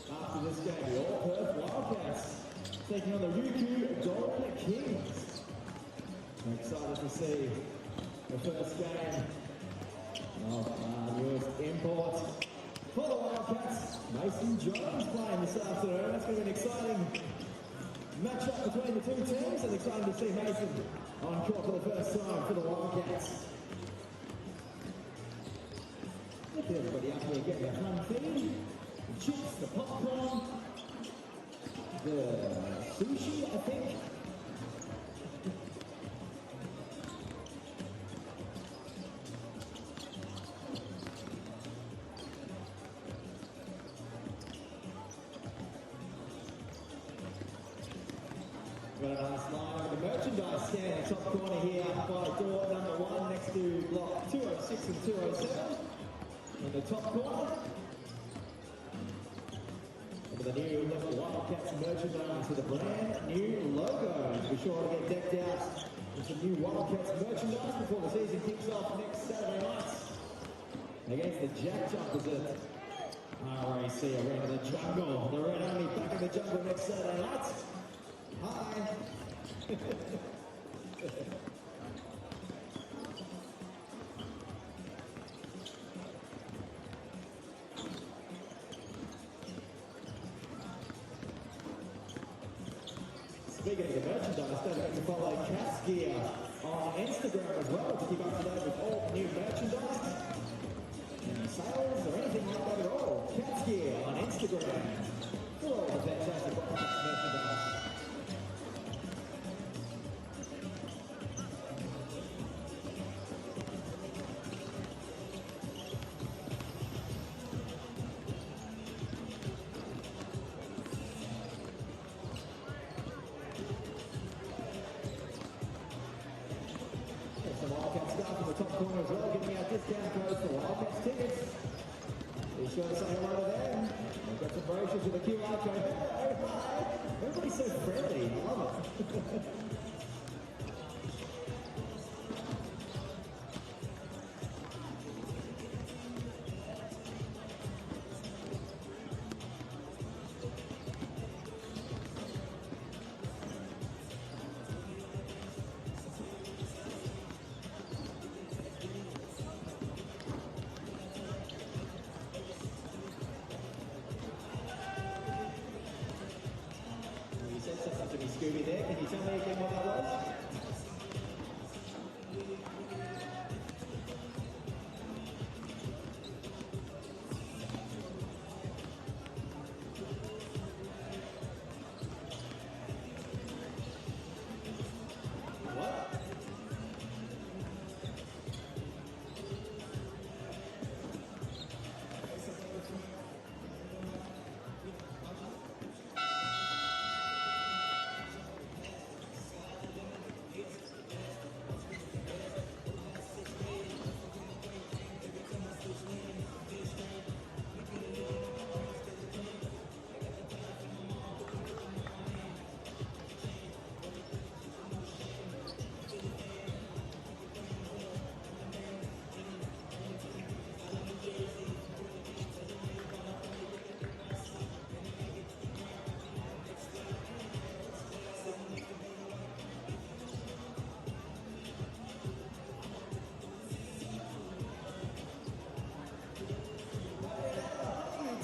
After this game, the All Perth Wildcats taking on the Ryukyu Golden Kings. Excited to see the first game of newest import for the Wildcats. Mason Jones playing this afternoon. That's going to be an exciting matchup between the two teams, and exciting to see Mason on court for the first time for the Wildcats. Look at everybody up here getting their fun thing. The chips, the popcorn, the sushi, I think. Got a nice line of the merchandise stand in the top corner here by door number 1 next to block 206 and 207. In the top corner. With the new Wildcats merchandise with a brand new logo. Be sure to get decked out with some new Wildcats merchandise before the season kicks off next Saturday night against the Jack Jumpers at RAC Arena the Jungle. The Red Army back in the jungle next Saturday night. Hi. Speaking of the merchandise, don't forget to follow Cats Gear on Instagram as well to keep up to date with all new merchandise, any sales or anything like that at all. Cats Gear on Instagram for all the fantastic merchandise. Everybody's so friendly, I love it. Scooby there, can you tell me again what that was?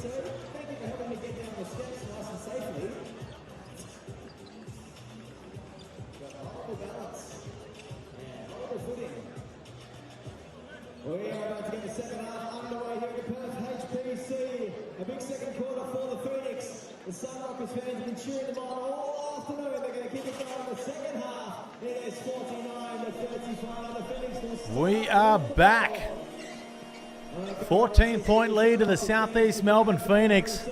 Thank you for helping me get down the steps nice and safely. Got horrible balance and horrible footing. We are about to get the second half underway here at Perth HPC. A big second quarter for the Phoenix. The Sunrockers fans have been cheering them on all afternoon. They're going to keep it going in the second half. It is 49-35. The Phoenix will... We are back. 14-point lead to the Southeast Melbourne Phoenix.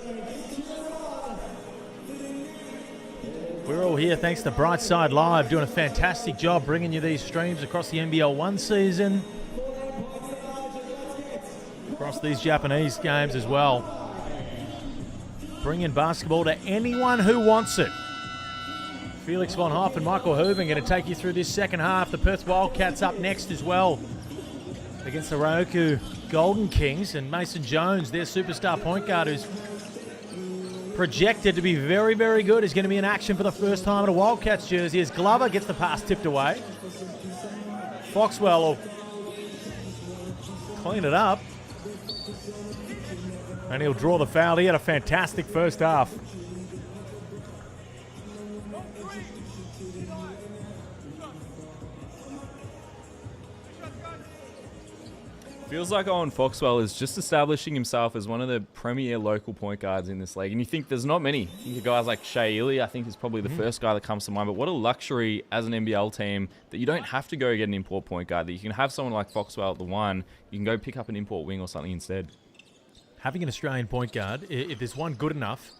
We're all here thanks to Brightside Live, doing a fantastic job bringing you these streams across the NBL1 season, across these Japanese games as well. Bringing basketball to anyone who wants it. Felix von Hoff and Michael Hooven going to take you through this second half. The Perth Wildcats up next as well against the Ryoku Golden Kings, and Mason Jones, their superstar point guard, who's projected to be very, very good, is going to be in action for the first time in a Wildcats jersey as Glover gets the pass tipped away. Foxwell will clean it up. And he'll draw the foul. He had a fantastic first half. Feels like Owen Foxwell is just establishing himself as one of the premier local point guards in this league. And you think there's not many. You think guys like Shea Ely, I think is probably the first guy that comes to mind. But what a luxury as an NBL team that you don't have to go get an import point guard. That you can have someone like Foxwell at the one. You can go pick up an import wing or something instead. Having an Australian point guard, if there's one good enough,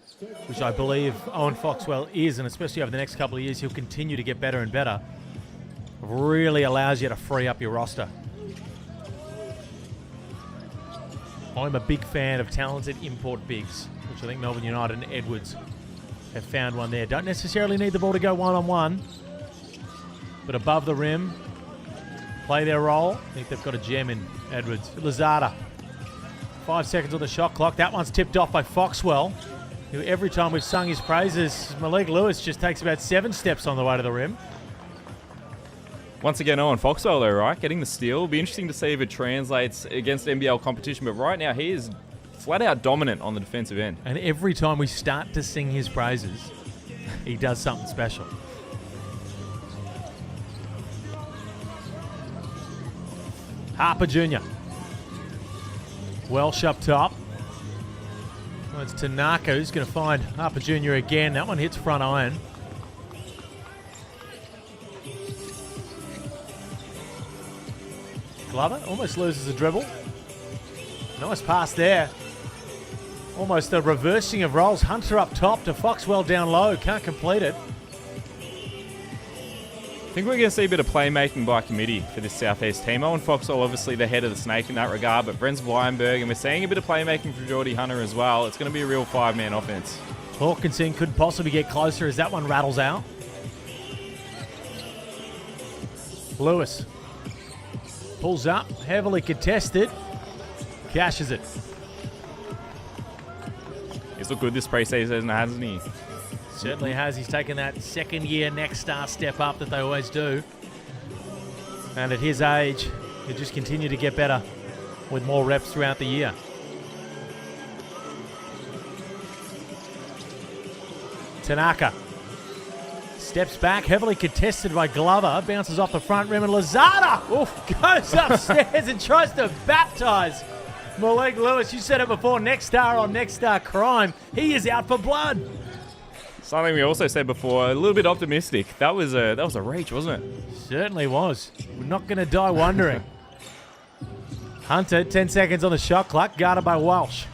which I believe Owen Foxwell is, and especially over the next couple of years, he'll continue to get better and better, really allows you to free up your roster. I'm a big fan of talented import bigs, which I think Melbourne United and Edwards have found one there. Don't necessarily need the ball to go one-on-one, but above the rim, play their role. I think they've got a gem in Edwards. Lazada, 5 seconds on the shot clock. That one's tipped off by Foxwell, who every time we've sung his praises, Malik Lewis just takes about 7 steps on the way to the rim. Once again, Owen Foxwell though, right? Getting the steal. It'll be interesting to see if it translates against NBL competition. But right now, he is flat out dominant on the defensive end. And every time we start to sing his praises, he does something special. Harper Jr. Welsh up top. Well, it's Tanaka who's going to find Harper Jr. again. That one hits front iron. Glover almost loses a dribble. Nice pass there. Almost a reversing of roles. Hunter up top to Foxwell down low. Can't complete it. I think we're going to see a bit of playmaking by committee for this Southeast team. Owen Foxwell, obviously the head of the snake in that regard, but Brent's Weinberg, and we're seeing a bit of playmaking from Geordie Hunter as well. It's going to be a real 5-man offense. Hawkinson could possibly get closer as that one rattles out. Lewis pulls up, heavily contested, cashes it. He's looked good this preseason, hasn't he? Certainly has. He's taken that second year next star step up that they always do. And at his age, he'll just continue to get better with more reps throughout the year. Tanaka steps back, heavily contested by Glover, bounces off the front rim, and Lazada goes upstairs and tries to baptize Malik Lewis. You said it before, next star on next star crime. He is out for blood. Something we also said before, a little bit optimistic. That was a reach, wasn't it? Certainly was. We're not going to die wondering. Hunter, 10 seconds on the shot clock, guarded by Walsh.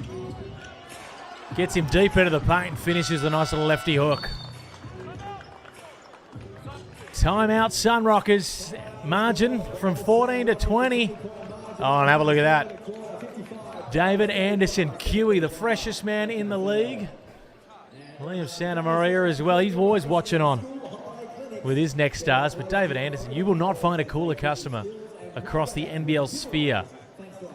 Gets him deep into the paint and finishes a nice little lefty hook. Timeout, Sunrockers. Margin from 14 to 20. Oh, and have a look at that. David Anderson, QE, the freshest man in the league. Liam Santa Maria as well. He's always watching on with his next stars. But David Anderson, you will not find a cooler customer across the NBL sphere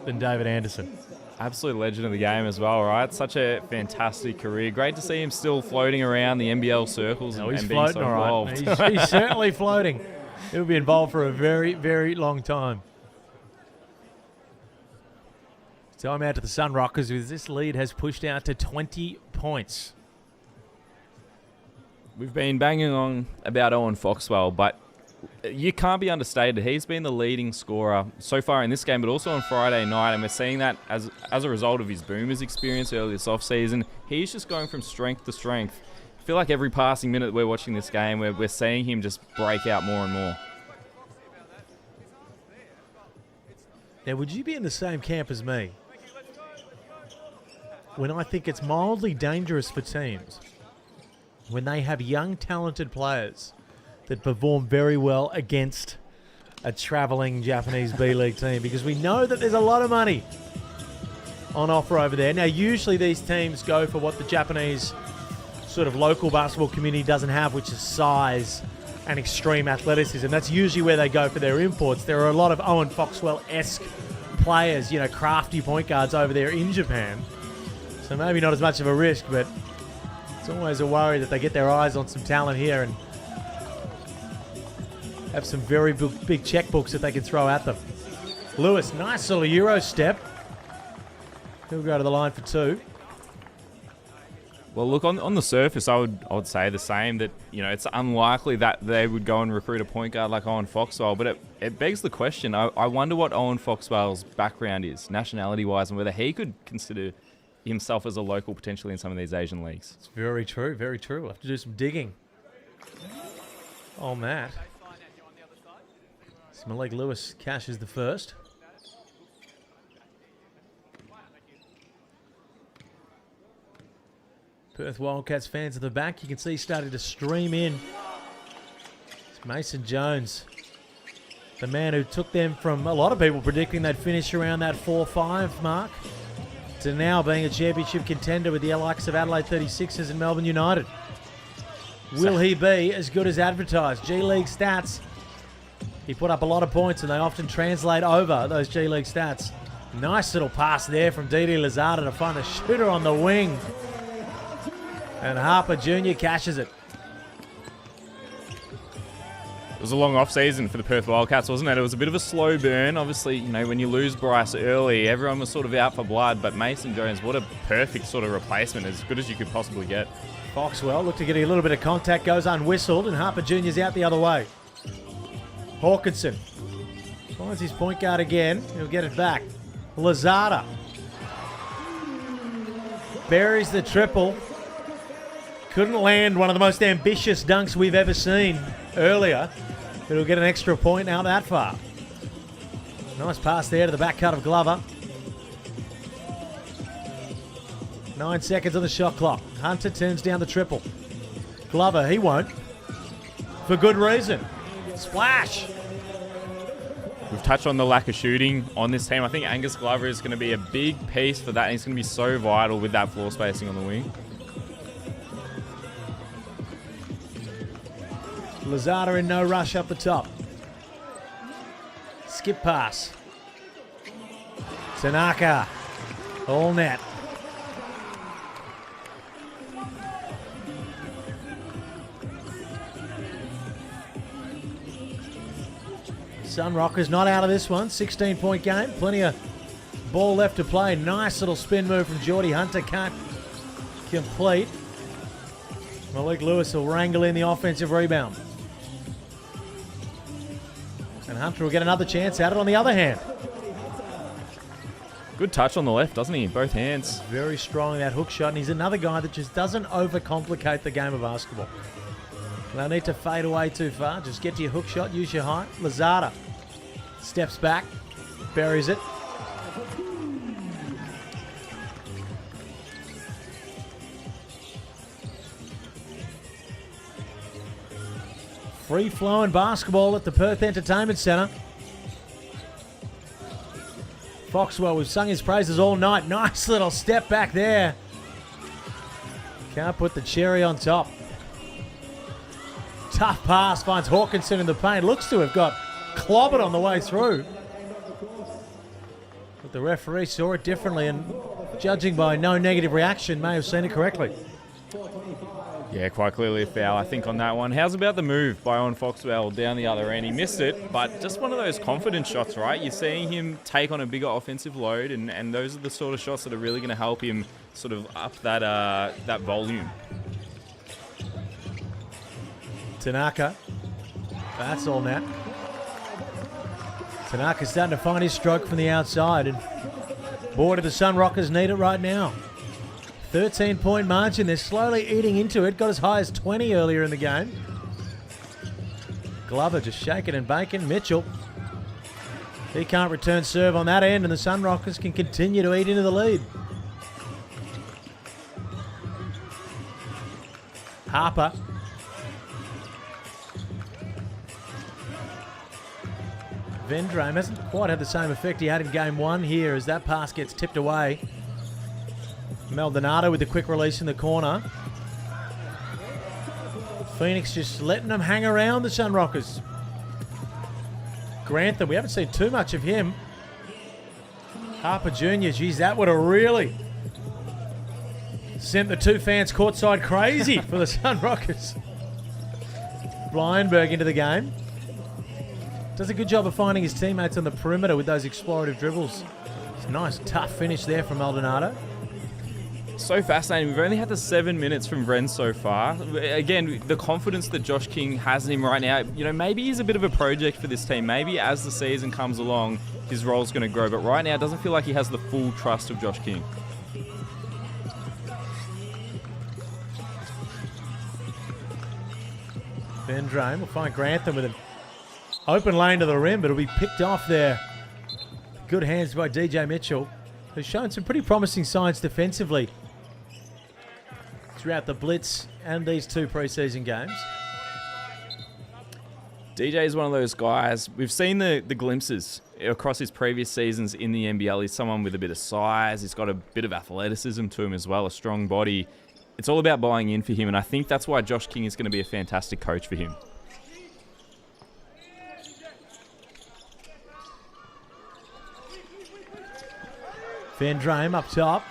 than David Anderson. Absolute legend of the game as well, right? Such a fantastic career. Great to see him still floating around the NBL circles and being so involved. He's certainly floating. He'll be involved for a very, very long time. Time out to the Sunrockers, as this lead has pushed out to 20 points. We've been banging on about Owen Foxwell, but you can't be understated. He's been the leading scorer so far in this game, but also on Friday night, and we're seeing that as a result of his Boomers experience earlier this offseason. He's just going from strength to strength. I feel like every passing minute that we're watching this game, we're seeing him just break out more and more. Now, would you be in the same camp as me when I think it's mildly dangerous for teams when they have young, talented players that perform very well against a travelling Japanese B.League team? Because we know that there's a lot of money on offer over there. Now, usually these teams go for what the Japanese sort of local basketball community doesn't have, which is size and extreme athleticism. That's usually where they go for their imports. There are a lot of Owen Foxwell-esque players, you know, crafty point guards over there in Japan. So maybe not as much of a risk, but it's always a worry that they get their eyes on some talent here. And have some very big checkbooks that they can throw at them. Lewis, nice little Euro step. He'll go to the line for 2. Well, look, on the surface, I would say the same, that, you know, it's unlikely that they would go and recruit a point guard like Owen Foxwell, but it begs the question. I wonder what Owen Foxwell's background is, nationality-wise, and whether he could consider himself as a local potentially in some of these Asian leagues. It's very true, very true. We'll have to do some digging on that. So Malik Lewis cashes the first. Perth Wildcats fans at the back, you can see starting to stream in. It's Mason Jones, the man who took them from a lot of people predicting they'd finish around that 4-5 mark to now being a championship contender with the likes of Adelaide 36ers and Melbourne United. Will he be as good as advertised? G-League stats. He put up a lot of points and they often translate over those G-League stats. Nice little pass there from Didi Lozada to find the shooter on the wing. And Harper Jr. cashes it. It was a long off-season for the Perth Wildcats, wasn't it? It was a bit of a slow burn. Obviously, you know, when you lose Bryce early, everyone was sort of out for blood, but Mason Jones, what a perfect sort of replacement, as good as you could possibly get. Foxwell looked to get a little bit of contact, goes unwhistled, and Harper Jr.'s out the other way. Hawkinson finds his point guard again. He'll get it back. Lozada buries the triple. Couldn't land one of the most ambitious dunks we've ever seen earlier, but he'll get an extra point out that far. Nice pass there to the back cut of Glover. 9 seconds on the shot clock. Hunter turns down the triple. Glover, he won't. For good reason. Splash. We've touched on the lack of shooting on this team. I think Angus Glover is going to be a big piece for that, and he's going to be so vital with that floor spacing on the wing. Lozada in no rush up the top. Skip pass. Tanaka. All net. Sunrockers not out of this one. 16-point game. Plenty of ball left to play. Nice little spin move from Geordie Hunter. Can't complete. Malik Lewis will wrangle in the offensive rebound. And Hunter will get another chance at it on the other hand. Good touch on the left, doesn't he? Both hands. Very strong, that hook shot. And he's another guy that just doesn't overcomplicate the game of basketball. No need to fade away too far. Just get to your hook shot, use your height. Lozada steps back, buries it. Free-flowing basketball at the Perth Entertainment Centre. Foxwell, we've sung his praises all night. Nice little step back there. Can't put the cherry on top. Tough pass, finds Hawkinson in the paint. Looks to have got clobbered on the way through. But the referee saw it differently and, judging by no negative reaction, may have seen it correctly. Yeah, quite clearly a foul, I think, on that one. How's about the move by Owen Foxwell down the other end? He missed it, but just one of those confidence shots, right? You're seeing him take on a bigger offensive load, and those are the sort of shots that are really going to help him sort of up that volume. Tanaka. That's all net. Tanaka's starting to find his stroke from the outside, and boy, do the Sunrockers need it right now. 13-point margin. They're slowly eating into it. Got as high as 20 earlier in the game. Glover just shaking and baking. Mitchell. He can't return serve on that end, and the Sunrockers can continue to eat into the lead. Harper. Vendrome hasn't quite had the same effect he had in game one here as that pass gets tipped away. Maldonado with the quick release in the corner. Phoenix just letting them hang around the Sunrockers. Grantham, we haven't seen too much of him. Harper Jr., geez, that would have really sent the two fans courtside crazy for the Sunrockers. Blyenberg into the game. Does a good job of finding his teammates on the perimeter with those explorative dribbles. It's a nice, tough finish there from Maldonado. So fascinating. We've only had the 7 minutes from Vren so far. Again, the confidence that Josh King has in him right now, maybe he's a bit of a project for this team. Maybe as the season comes along, his role's going to grow. But right now, it doesn't feel like he has the full trust of Josh King. Van Drame will find Grantham with an open lane to the rim, but it'll be picked off there. Good hands by DJ Mitchell, who's shown some pretty promising signs defensively throughout the blitz and these 2 preseason games. DJ is one of those guys. We've seen the glimpses across his previous seasons in the NBL. He's someone with a bit of size. He's got a bit of athleticism to him as well, a strong body. It's all about buying in for him, and I think that's why Josh King is going to be a fantastic coach for him. Van Drame up top.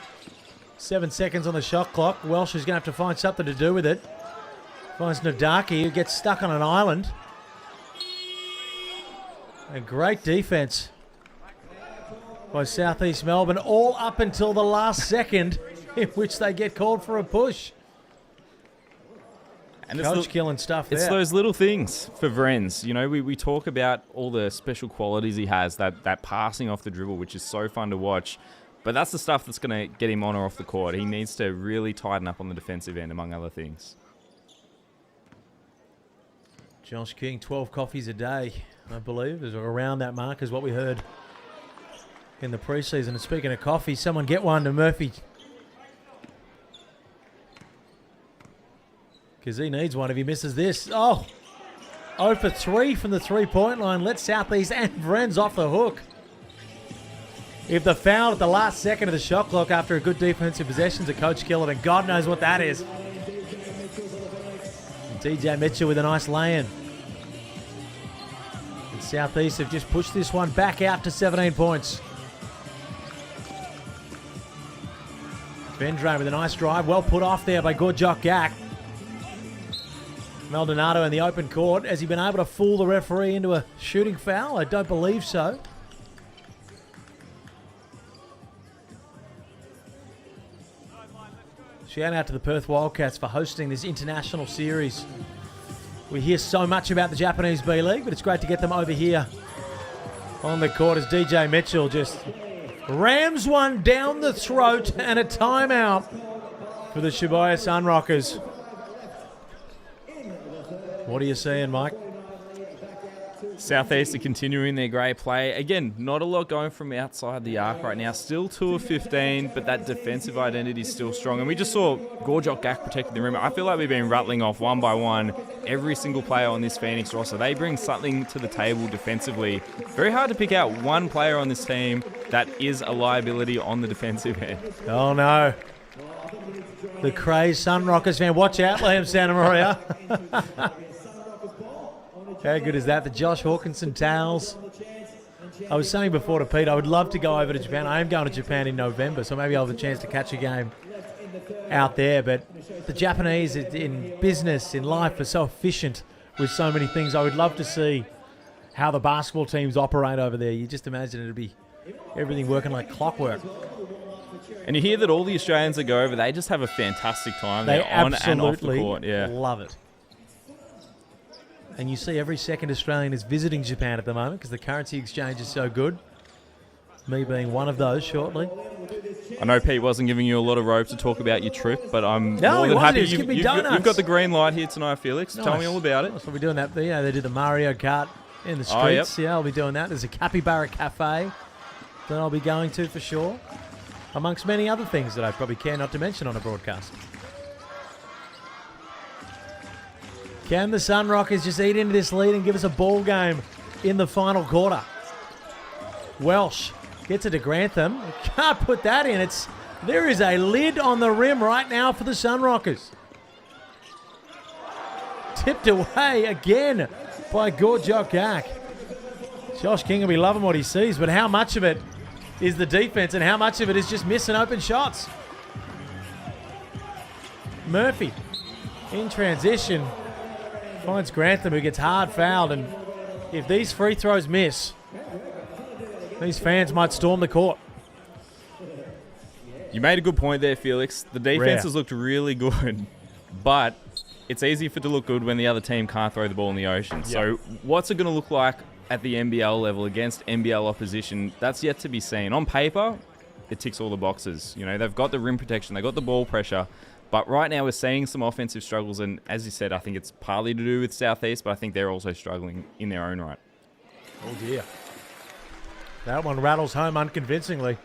7 seconds on the shot clock. Welsh is going to have to find something to do with it. Finds Nadaki, who gets stuck on an island. A great defense by Southeast Melbourne, all up until the last second in which they get called for a push. And Coach killing stuff there. It's those little things for Vrens. We talk about all the special qualities he has, that passing off the dribble, which is so fun to watch. But that's the stuff that's going to get him on or off the court. He needs to really tighten up on the defensive end, among other things. Josh King, 12 coffees a day, I believe, is around that mark is what we heard in the preseason. And speaking of coffee, someone get one to Murphy, because he needs one if he misses this. 0 for 3 from the 3-point line. Let Southeast and Vrens off the hook. If the foul at the last second of the shot clock after a good defensive possession to Coach Killer, then God knows what that is. And DJ Mitchell with a nice lay-in. And Southeast have just pushed this one back out to 17 points. Vendrome with a nice drive. Well put off there by Gorjok Gak. Maldonado in the open court. Has he been able to fool the referee into a shooting foul? I don't believe so. Shout out to the Perth Wildcats for hosting this international series. We hear so much about the Japanese B.League, but it's great to get them over here on the court as DJ Mitchell just rams one down the throat, and a timeout for the Shibuya Sunrockers. What are you seeing, Mike? Southeast are continuing their great play. Again, not a lot going from outside the arc right now. Still 2 of 15, but that defensive identity is still strong. And we just saw Gorjok Gak protecting the rim. I feel like we've been rattling off one by one every single player on this Phoenix roster. They bring something to the table defensively. Very hard to pick out one player on this team that is a liability on the defensive end. Oh, no. The crazed Sunrockers fan. Watch out, Liam Santa Maria. How good is that? The Josh Hawkinson towels. I was saying before to Pete, I would love to go over to Japan. I am going to Japan in November, so maybe I'll have a chance to catch a game out there. But the Japanese in business, in life, are so efficient with so many things. I would love to see how the basketball teams operate over there. You just imagine it'd be everything working like clockwork. And you hear that all the Australians that go over, they just have a fantastic time. They on and off the court. Yeah. Love it. And you see every second Australian is visiting Japan at the moment because the currency exchange is so good. Me being one of those shortly. I know Pete wasn't giving you a lot of rope to talk about your trip, but I'm more than happy you've got the green light here tonight, Felix. Nice. Tell me all about it. Nice. We'll be doing that. Yeah, they do the Mario Kart in the streets. Yeah, I'll be doing that. There's a Capybara Cafe that I'll be going to for sure, amongst many other things that I probably care not to mention on a broadcast. Can the Sunrockers just eat into this lead and give us a ball game in the final quarter? Welsh gets it to Grantham. Can't put that in. There is a lid on the rim right now for the Sunrockers. Tipped away again by Gorjok Gak. Josh King will be loving what he sees, but how much of it is the defense and how much of it is just missing open shots? Murphy in transition finds Grantham, who gets hard fouled, and if these free throws miss, these fans might storm the court. You made a good point there, Felix. The defense has looked really good, but it's easy for it to look good when the other team can't throw the ball in the ocean. Yep. So what's it going to look like at the NBL level against NBL opposition? That's yet to be seen. On paper, it ticks all the boxes. You know, they've got the rim protection, they've got the ball pressure, but right now we're seeing some offensive struggles, and as you said, I think it's partly to do with Southeast, but I think they're also struggling in their own right. Oh dear. That one rattles home unconvincingly.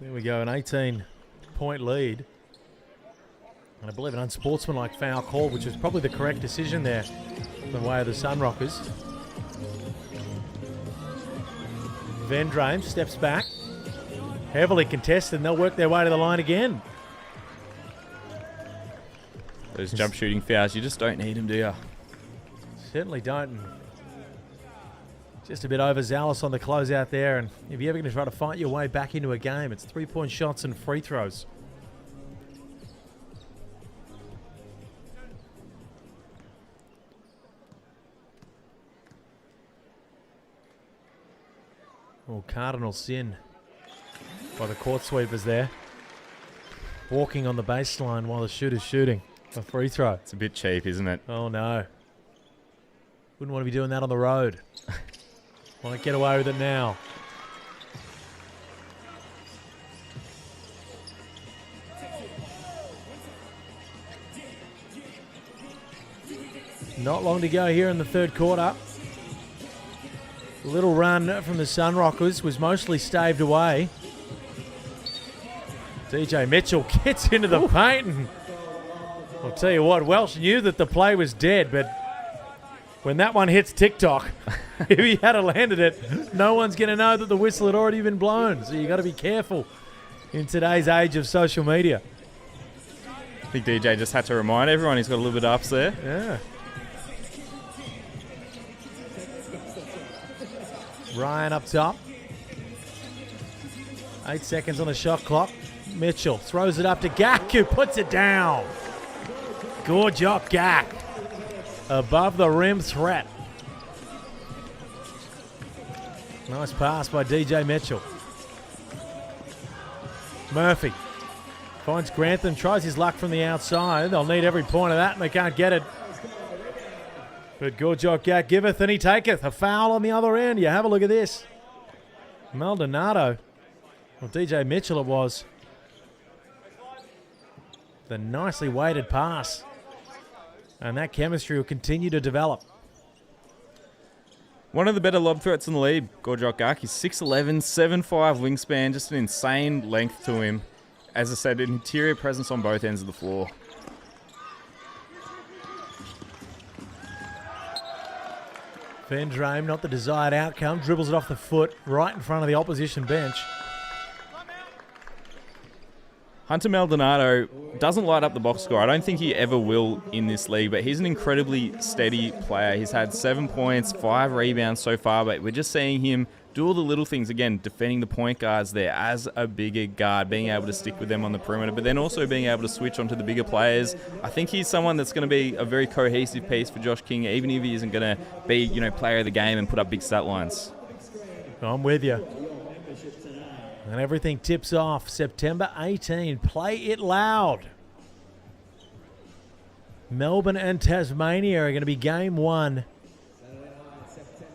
There we go, an 18-point lead. And I believe an unsportsmanlike foul call, which was probably the correct decision there in the way of the Sunrockers. Vendrame steps back. Heavily contested, and they'll work their way to the line again. Those jump shooting fouls, you just don't need them, do you? Certainly don't. And just a bit overzealous on the closeout there. And if you're ever going to try to fight your way back into a game, it's 3-point shots and free throws. Oh, cardinal sin by the court sweepers there. Walking on the baseline while the shooter's shooting a free throw. It's a bit cheap, isn't it? Oh, no. Wouldn't want to be doing that on the road. Won't get away with it now. Not long to go here in the third quarter. Little run from the Sunrockers was mostly staved away. DJ Mitchell gets into the paint, and I'll tell you what, Welsh knew that the play was dead, but when that one hits TikTok, if he had landed it, no one's going to know that the whistle had already been blown. So you got to be careful in today's age of social media. I think DJ just had to remind everyone he's got a little bit of ups there. Yeah. Ryan up top. 8 seconds on the shot clock. Mitchell throws it up to Gak, who puts it down. Good job, Gak. Above the rim threat. Nice pass by DJ Mitchell. Murphy finds Grantham, tries his luck from the outside. They'll need every point of that, and they can't get it. But good job, Gak giveth and he taketh. A foul on the other end. You have a look at this. Maldonado. Well, DJ Mitchell it was. The nicely weighted pass. And that chemistry will continue to develop. One of the better lob threats in the league, Gorjok Gak. He's 6'11", 7'5" wingspan, just an insane length to him. As I said, an interior presence on both ends of the floor. Vendrame, not the desired outcome, dribbles it off the foot right in front of the opposition bench. Hunter Maldonado doesn't light up the box score. I don't think he ever will in this league, but he's an incredibly steady player. He's had 7 points, 5 rebounds so far, but we're just seeing him do all the little things, again, defending the point guards there as a bigger guard, being able to stick with them on the perimeter, but then also being able to switch onto the bigger players. I think he's someone that's going to be a very cohesive piece for Josh King, even if he isn't going to be, player of the game and put up big stat lines. I'm with you. And everything tips off September 18. Play it loud. Melbourne and Tasmania are going to be game 1.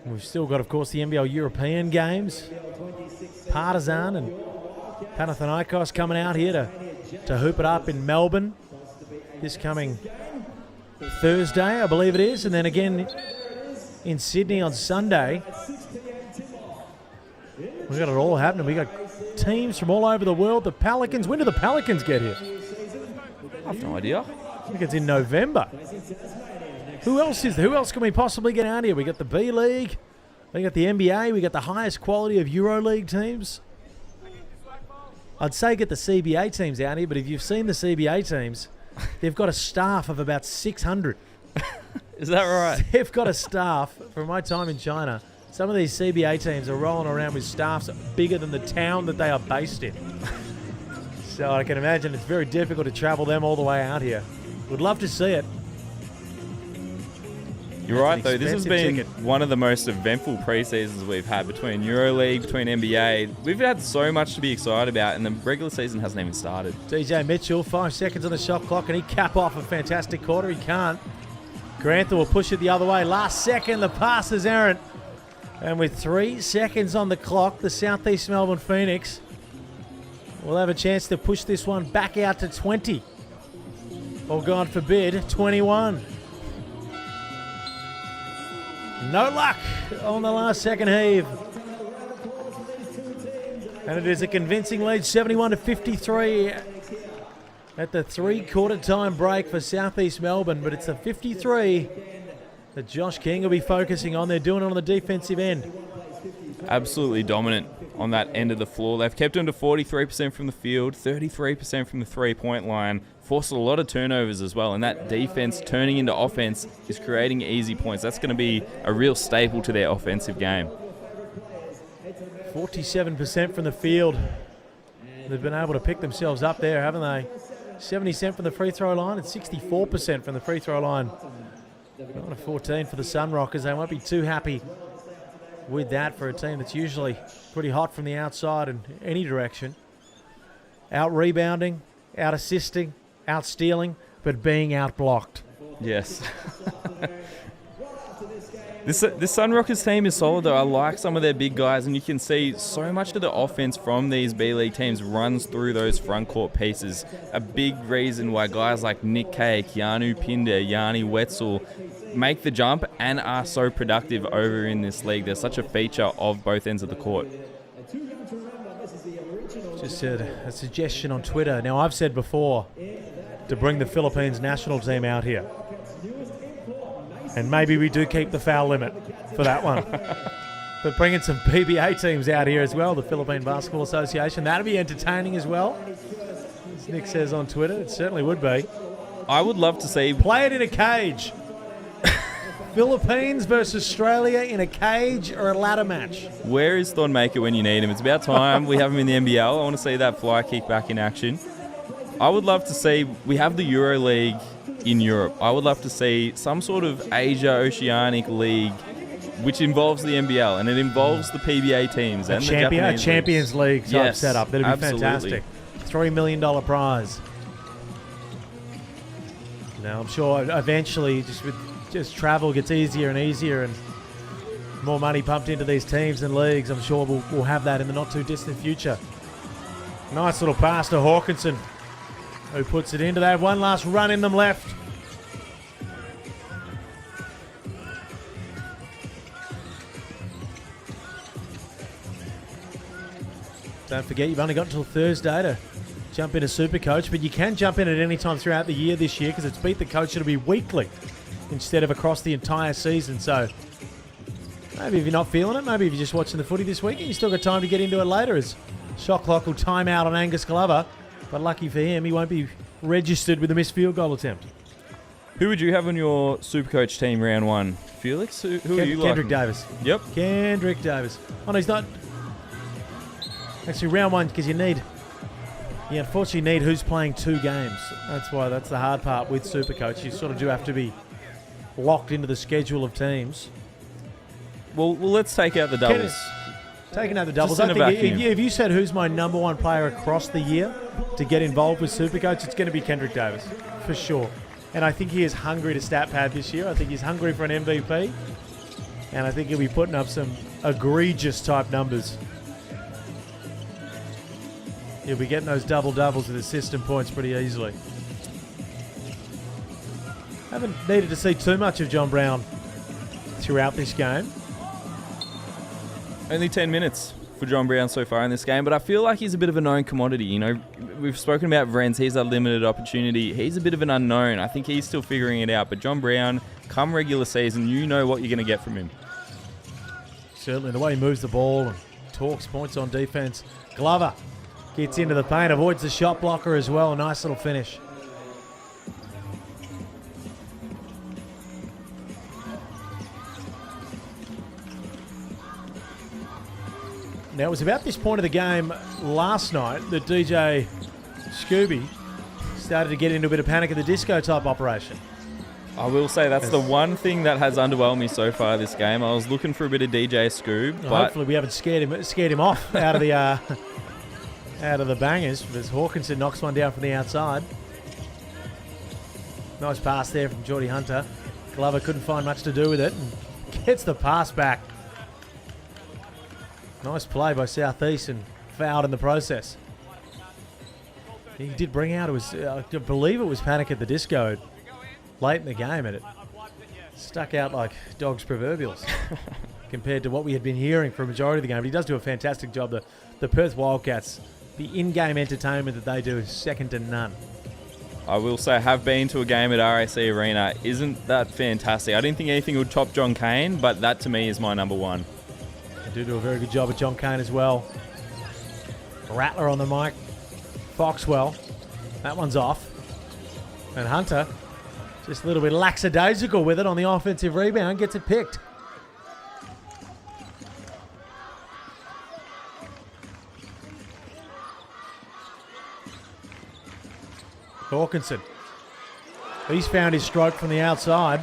We've still got, of course, the NBL European games. Partizan and Panathinaikos coming out here to hoop it up in Melbourne this coming Thursday, I believe it is. And then again in Sydney on Sunday. We've got it all happening. We've got teams from all over the world. The Pelicans. When do the Pelicans get here? I have no idea. I think it's in November. Who else is there? Who else can we possibly get out here? We got the B.League. We got the NBA. We got the highest quality of EuroLeague teams. I'd say get the CBA teams out here, but if you've seen the CBA teams, they've got a staff of about 600. Is that right? They've got a staff, from my time in China, some of these CBA teams are rolling around with staffs bigger than the town that they are based in. So I can imagine it's very difficult to travel them all the way out here. Would love to see it. You're right, though. This has expensive been ticket. one of the most eventful pre-seasons we've had between EuroLeague, between NBA. We've had so much to be excited about, and the regular season hasn't even started. DJ Mitchell, 5 seconds on the shot clock, and he cap off a fantastic quarter. He can't. Grantha will push it the other way. Last second, the pass is errant. And with 3 seconds on the clock, the Southeast Melbourne Phoenix will have a chance to push this one back out to 20. Or, God forbid, 21. No luck on the last second heave. And it is a convincing lead, 71-53 at the 3-quarter time break for Southeast Melbourne. But it's a 53 that Josh King will be focusing on. They're doing it on the defensive end. Absolutely dominant on that end of the floor. They've kept them to 43% from the field, 33% from the three-point line, forced a lot of turnovers as well, and that defense turning into offense is creating easy points. That's going to be a real staple to their offensive game. 47% from the field. They've been able to pick themselves up there, haven't they? 70% from the free throw line and 64% from the free throw line. Got a 14 for the Sunrockers. They won't be too happy with that for a team that's usually pretty hot from the outside in any direction. Out rebounding, out assisting, out stealing, but being out blocked. Yes. This Sunrockers team is solid, though. I like some of their big guys, and you can see so much of the offense from these B-League teams runs through those front court pieces. A big reason why guys like Nick Kay, Keanu Pinder, Yanni Wetzel make the jump and are so productive over in this league. They're such a feature of both ends of the court. Just a suggestion on Twitter. Now, I've said before to bring the Philippines national team out here. And maybe we do keep the foul limit for that one. But bringing some PBA teams out here as well, the Philippine Basketball Association, that'd be entertaining as well. As Nick says on Twitter, it certainly would be. I would love to see... Play it in a cage. Philippines versus Australia in a cage or a ladder match. Where is Thornmaker when you need him? It's about time we have him in the NBL. I want to see that fly kick back in action. I would love to see... We have the EuroLeague in Europe. I would love to see some sort of Asia-Oceanic league which involves the NBL, and it involves the PBA teams and the Japanese Champions League type yes, setup. That'd be absolutely. fantastic. $3 million prize. Now, I'm sure eventually just travel gets easier and easier and more money pumped into these teams and leagues. I'm sure we'll have that in the not-too-distant future. Nice little pass to Hawkinson, who puts it into. They have one last run in them left. Don't forget, you've only got until Thursday to jump into Supercoach, but you can jump in at any time throughout the year this year because it's Beat the Coach. It'll be weekly instead of across the entire season. So maybe if you're not feeling it, maybe if you're just watching the footy this weekend, you still got time to get into it later as shot clock will time out on Angus Glover. But lucky for him, he won't be registered with a missed field goal attempt. Who would you have on your Supercoach team round one? Felix? Who are you Kendrick liking? Davis. Yep. Kendrick Davis. Oh, no, he's not. Actually, round one, because you unfortunately need who's playing 2 games. That's the hard part with Supercoach. You sort of do have to be locked into the schedule of teams. Well, let's take out the doubles. Taking out the doubles. Just I in a think vacuum. if you said who's my number one player across the year to get involved with Supercoach, it's going to be Kendrick Davis, for sure. And I think he is hungry to stat pad this year. I think he's hungry for an MVP. And I think he'll be putting up some egregious type numbers. He'll be getting those double-doubles with assist and points pretty easily. Haven't needed to see too much of John Brown throughout this game. Only 10 minutes for John Brown so far in this game, but I feel like he's a bit of a known commodity. You know, we've spoken about Vrenz. He's a limited opportunity. He's a bit of an unknown. I think he's still figuring it out. But John Brown, come regular season, you know what you're going to get from him. Certainly, the way he moves the ball and talks points on defense. Glover gets into the paint, avoids the shot blocker as well. A nice little finish. Now, it was about this point of the game last night that DJ Scooby started to get into a bit of Panic at the Disco type operation. I will say that's the one thing that has underwhelmed me so far this game. I was looking for a bit of DJ Scoob, Well, but hopefully we haven't scared him off out of the out of the bangers, as Hawkinson knocks one down from the outside. Nice pass there from Geordie Hunter. Glover couldn't find much to do with it and gets the pass back. Nice play by Southeast and fouled in the process. He did bring out, I believe it was Panic at the Disco late in the game, and it stuck out like dog's proverbials compared to what we had been hearing for a majority of the game. But he does do a fantastic job. The Perth Wildcats, the in-game entertainment that they do is second to none. I will say I have been to a game at RAC Arena. Isn't that fantastic? I didn't think anything would top John Cain, but that to me is my number one. They do a very good job at John Cain as well. Rattler on the mic. Foxwell. That one's off. And Hunter, just a little bit lackadaisical with it on the offensive rebound, gets it picked. Hawkinson. He's found his stroke from the outside.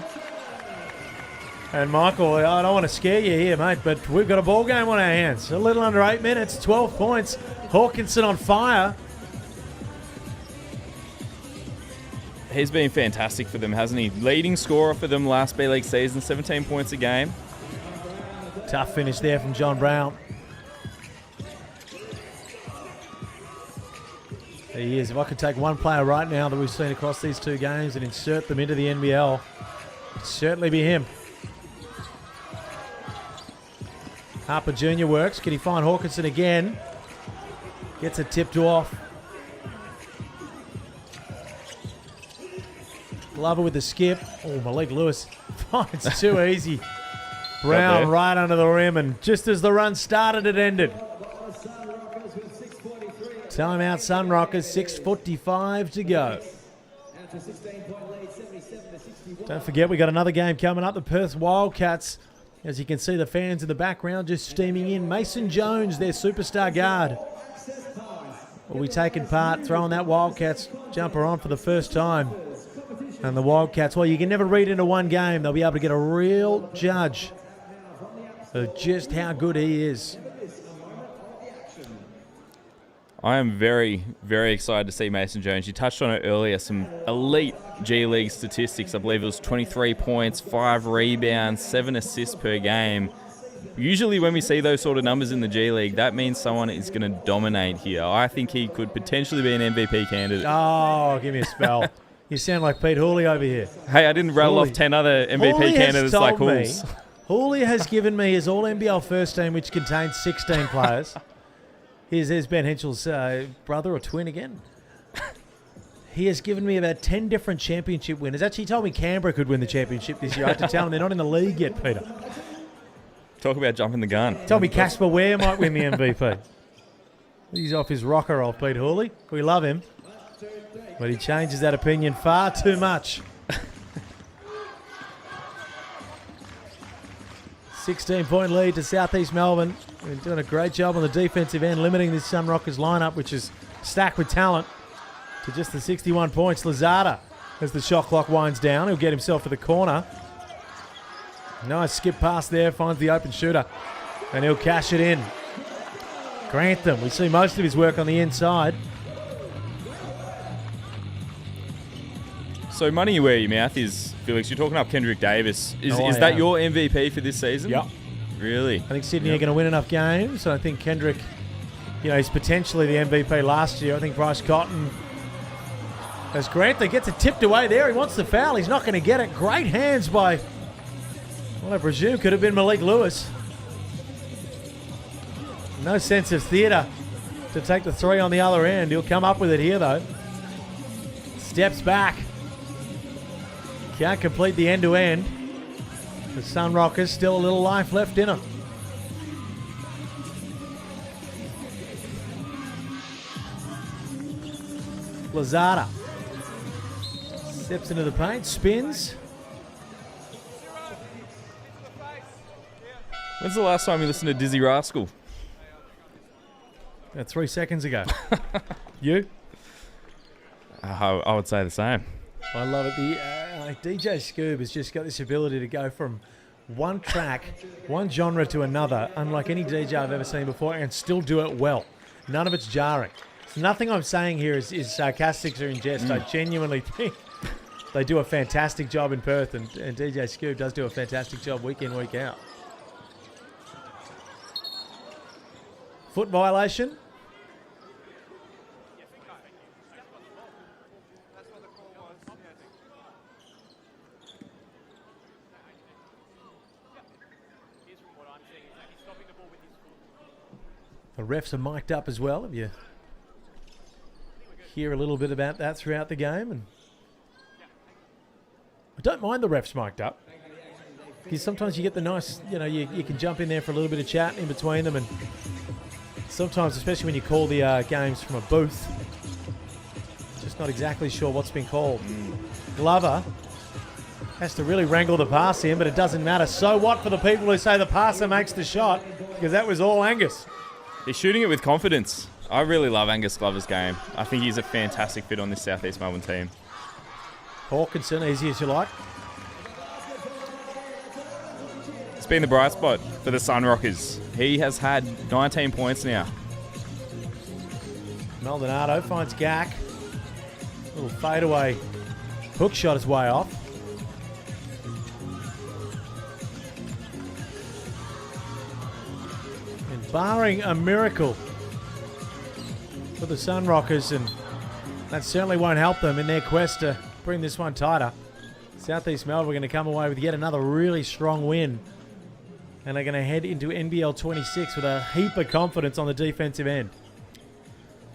And Michael, I don't want to scare you here, mate, but we've got a ball game on our hands. A little under 8 minutes, 12 points. Hawkinson on fire. He's been fantastic for them, hasn't he? Leading scorer for them last B-League season, 17 points a game. Tough finish there from John Brown. There he is. If I could take one player right now that we've seen across these two games and insert them into the NBL, it'd certainly be him. Harper Jr. works. Can he find Hawkinson again? Gets it tipped off. Glover with the skip. Oh, Malik Lewis finds too easy. Brown right under the rim, and just as the run started, it ended. Timeout Sunrockers, 6:45 to go. Don't forget, we got another game coming up. The Perth Wildcats. As you can see, the fans in the background just steaming in. Mason Jones, their superstar guard, will be taking part, throwing that Wildcats jumper on for the first time. And the Wildcats, well, you can never read into one game. They'll be able to get a real judge of just how good he is. I am very, very excited to see Mason Jones. You touched on it earlier, some elite G-League statistics. I believe it was 23 points, 5 rebounds, 7 assists per game. Usually when we see those sort of numbers in the G-League, that means someone is going to dominate here. I think he could potentially be an MVP candidate. Oh, give me a spell. You sound like Pete Hooley over here. Hey, I didn't rattle off 10 other MVP candidates like Hools. Hooley has given me his All-NBL first team, which contains 16 players. Here's Ben Henschel's brother or twin again. He has given me about 10 different championship winners. Actually, he told me Canberra could win the championship this year. I had to tell him they're not in the league yet, Peter. Talk about jumping the gun. Told me Casper Ware might win the MVP. He's off his rocker, old Pete Hooley. We love him. But he changes that opinion far too much. 16-point lead to Southeast Melbourne. They're doing a great job on the defensive end, limiting this Sunrockers lineup, which is stacked with talent, to just the 61 points. Lazada, as the shot clock winds down, he'll get himself to the corner. Nice skip pass there, finds the open shooter, and he'll cash it in. Grantham, we see most of his work on the inside. So money where your mouth is, Felix. You're talking up Kendrick Davis. Is that your MVP for this season? Yep. Really? I think Sydney are going to win enough games. I think Kendrick, he's potentially the MVP last year. I think Bryce Cotton, as Grantham gets it tipped away there. He wants the foul. He's not going to get it. Great hands by, well, I presume could have been Malik Lewis. No sense of theatre to take the three on the other end. He'll come up with it here, though. Steps back. Can't complete the end-to-end. The Sunrockers still a little life left in them. Lazada steps into the paint, spins. When's the last time you listened to Dizzy Rascal? 3 seconds ago. You? I would say the same. I love it. DJ Scoob has just got this ability to go from one track, one genre to another, unlike any DJ I've ever seen before, and still do it well. None of it's jarring. So nothing I'm saying here is sarcastic or in jest. I genuinely think they do a fantastic job in Perth, and DJ Scoob does do a fantastic job week in, week out. Foot violation. The refs are mic'd up as well. If you hear a little bit about that throughout the game, and I don't mind the refs mic'd up because sometimes you get the nice, you can jump in there for a little bit of chat in between them, and sometimes, especially when you call the games from a booth, just not exactly sure what's been called. Glover has to really wrangle the pass in, but it doesn't matter. So what for the people who say the passer makes the shot, because that was all Angus. He's shooting it with confidence. I really love Angus Glover's game. I think he's a fantastic fit on this South East Melbourne team. Hawkinson, easy as you like. It's been the bright spot for the Sunrockers. He has had 19 points now. Maldonado finds Gak. Little fadeaway hook shot is way off. And barring a miracle for the Sunrockers, and that certainly won't help them in their quest to bring this one tighter, South East Melbourne are going to come away with yet another really strong win. And they're going to head into NBL26 with a heap of confidence on the defensive end.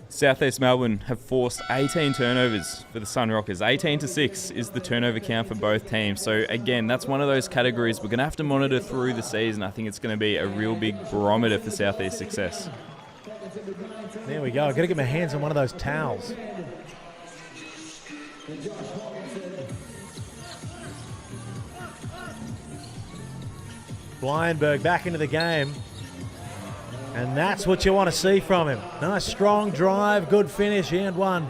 South East Melbourne have forced 18 turnovers for the Sunrockers. 18-6 is the turnover count for both teams. So again, that's one of those categories we're going to have to monitor through the season. I think it's going to be a real big barometer for South East success. There we go. I've got to get my hands on one of those towels. Blyenberg back into the game. And that's what you want to see from him. Nice strong drive, good finish, and one.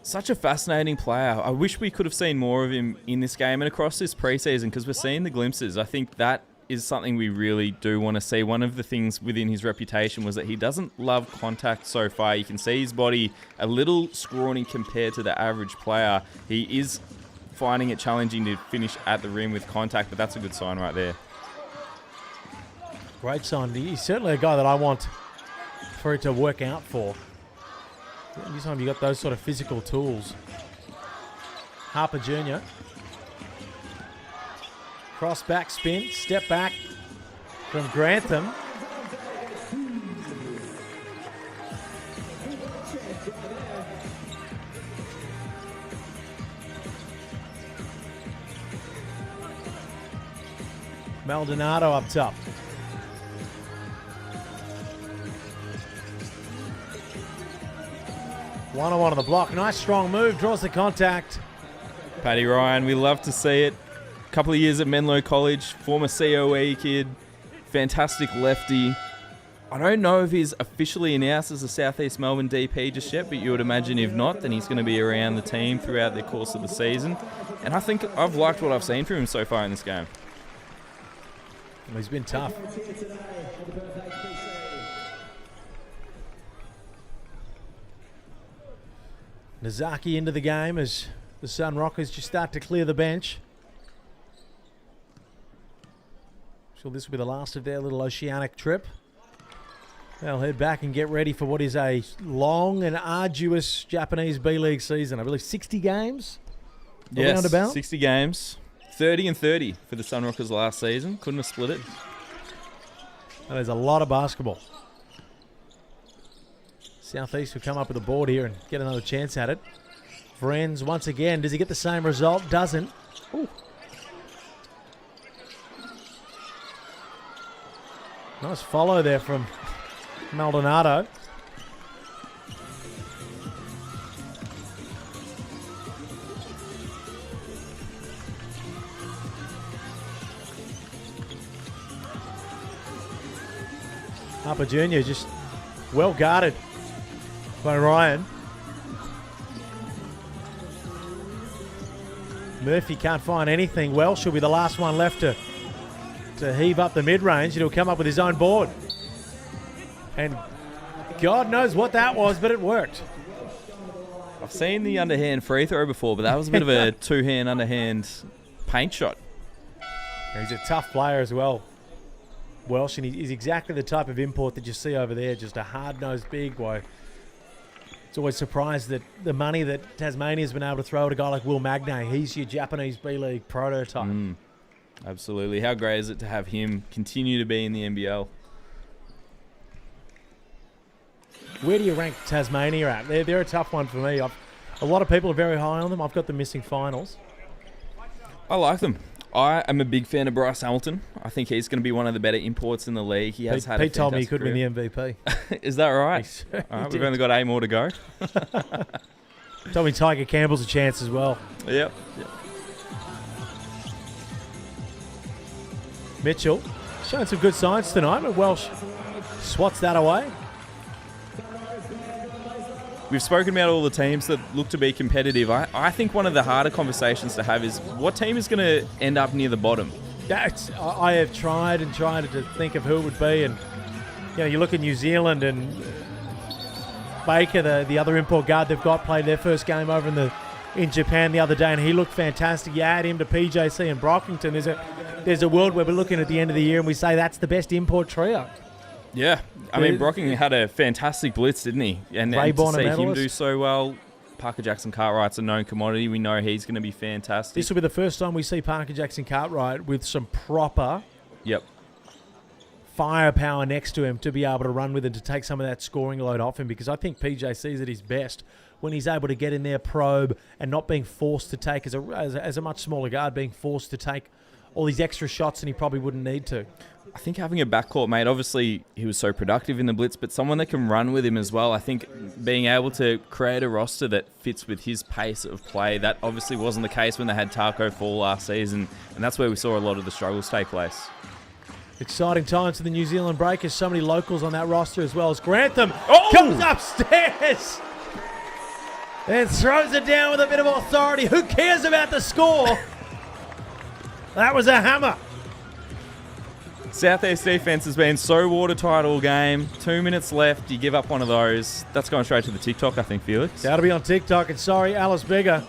Such a fascinating player. I wish we could have seen more of him in this game and across this preseason, because we're seeing the glimpses. I think that is something we really do want to see. One of the things within his reputation was that he doesn't love contact so far. You can see his body a little scrawny compared to the average player. He is finding it challenging to finish at the rim with contact, but that's a good sign right there. Great sign. He's certainly a guy that I want for it to work out for. Anytime you got those sort of physical tools. Harper Jr. Cross back spin, step back from Grantham. Maldonado up top. One-on-one on the block. Nice strong move. Draws the contact. Paddy Ryan, we love to see it. Couple of years at Menlo College. Former COE kid. Fantastic lefty. I don't know if he's officially announced as a South East Melbourne DP just yet, but you would imagine if not, then he's going to be around the team throughout the course of the season. And I think I've liked what I've seen from him so far in this game. Well, he's been tough. Nazaki into the game as the Sunrockers just start to clear the bench. So this will be the last of their little oceanic trip. They'll head back and get ready for what is a long and arduous Japanese B.League season. I believe 60 games? Yes, roundabout? 60 games. 30-30 for the Sunrockers last season. Couldn't have split it. That is a lot of basketball. Southeast will come up with a board here and get another chance at it. Vrenz once again. Does he get the same result? Doesn't. Ooh. Nice follow there from Maldonado. Harper Jr. just well guarded by Ryan. Murphy can't find anything. Welsh will be the last one left to heave up the mid-range, and he'll come up with his own board. And God knows what that was, but it worked. I've seen the underhand free throw before, but that was a bit of a two-hand underhand paint shot. He's a tough player as well, Welsh, and he's exactly the type of import that you see over there, just a hard-nosed big boy. It's always surprised that the money that Tasmania's been able to throw at a guy like Will Magnay, he's your Japanese B.League prototype. Absolutely. How great is it to have him continue to be in the NBL? Where do you rank Tasmania at? They're a tough one for me. A lot of people are very high on them. I've got them missing finals. I like them. I am a big fan of Bryce Hamilton. I think he's going to be one of the better imports in the league. He has had Pete told me he could career. win the MVP. Is that right? All right, we've only got 8 more to go. Told me Tiger Campbell's a chance as well. Yep. Mitchell showing some good signs tonight, but Welsh swats that away. We've spoken about all the teams that look to be competitive. I think one of the harder conversations to have is what team is going to end up near the bottom? I have tried to think of who it would be, and you look at New Zealand and Baker, the other import guard they've got, played their first game over in Japan the other day, and he looked fantastic. You add him to PJC and Brockington. There's a world where we're looking at the end of the year and we say that's the best import trio. Yeah, I mean, Brockington had a fantastic blitz, didn't he? And to see him do so well, Parker Jackson Cartwright's a known commodity. We know he's going to be fantastic. This will be the first time we see Parker Jackson Cartwright with some proper firepower next to him to be able to run with and to take some of that scoring load off him, because I think PJC's at his best when he's able to get in there, probe, and not being forced to take, as a much smaller guard, being forced to take all these extra shots and he probably wouldn't need to. I think having a backcourt mate, obviously he was so productive in the blitz, but someone that can run with him as well. I think being able to create a roster that fits with his pace of play, that obviously wasn't the case when they had Taco Fall last season, and that's where we saw a lot of the struggles take place. Exciting times for the New Zealand Breakers. So many locals on that roster as well as Grantham Oh! comes upstairs and throws it down with a bit of authority. Who cares about the score? That was a hammer. Southeast defense has been so watertight all game. 2 minutes left. You give up one of those. That's going straight to the TikTok, I think, Felix. That'll be on TikTok. And sorry, Alice Bigger.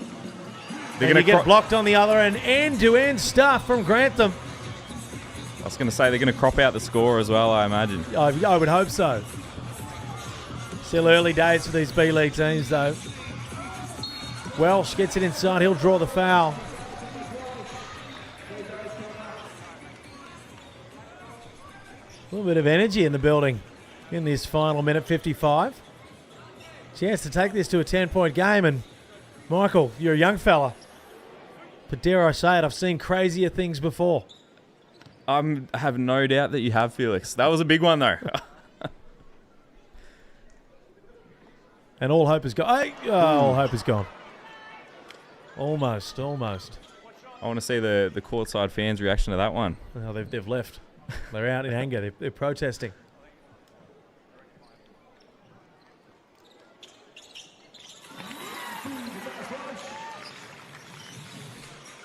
They're going to get blocked on the other end. End-to-end stuff from Grantham. I was going to say they're going to crop out the score as well, I imagine. I would hope so. Still early days for these B-League teams, though. Welsh gets it inside. He'll draw the foul. A little bit of energy in the building in this final minute 55. Chance to take this to a 10-point game. And, Michael, you're a young fella. But dare I say it, I've seen crazier things before. I have no doubt that you have, Felix. That was a big one, though. And all hope is gone. All hope is gone. Almost. I want to see the courtside fans' reaction to that one. Well, they've left. They're out in anger. They're protesting.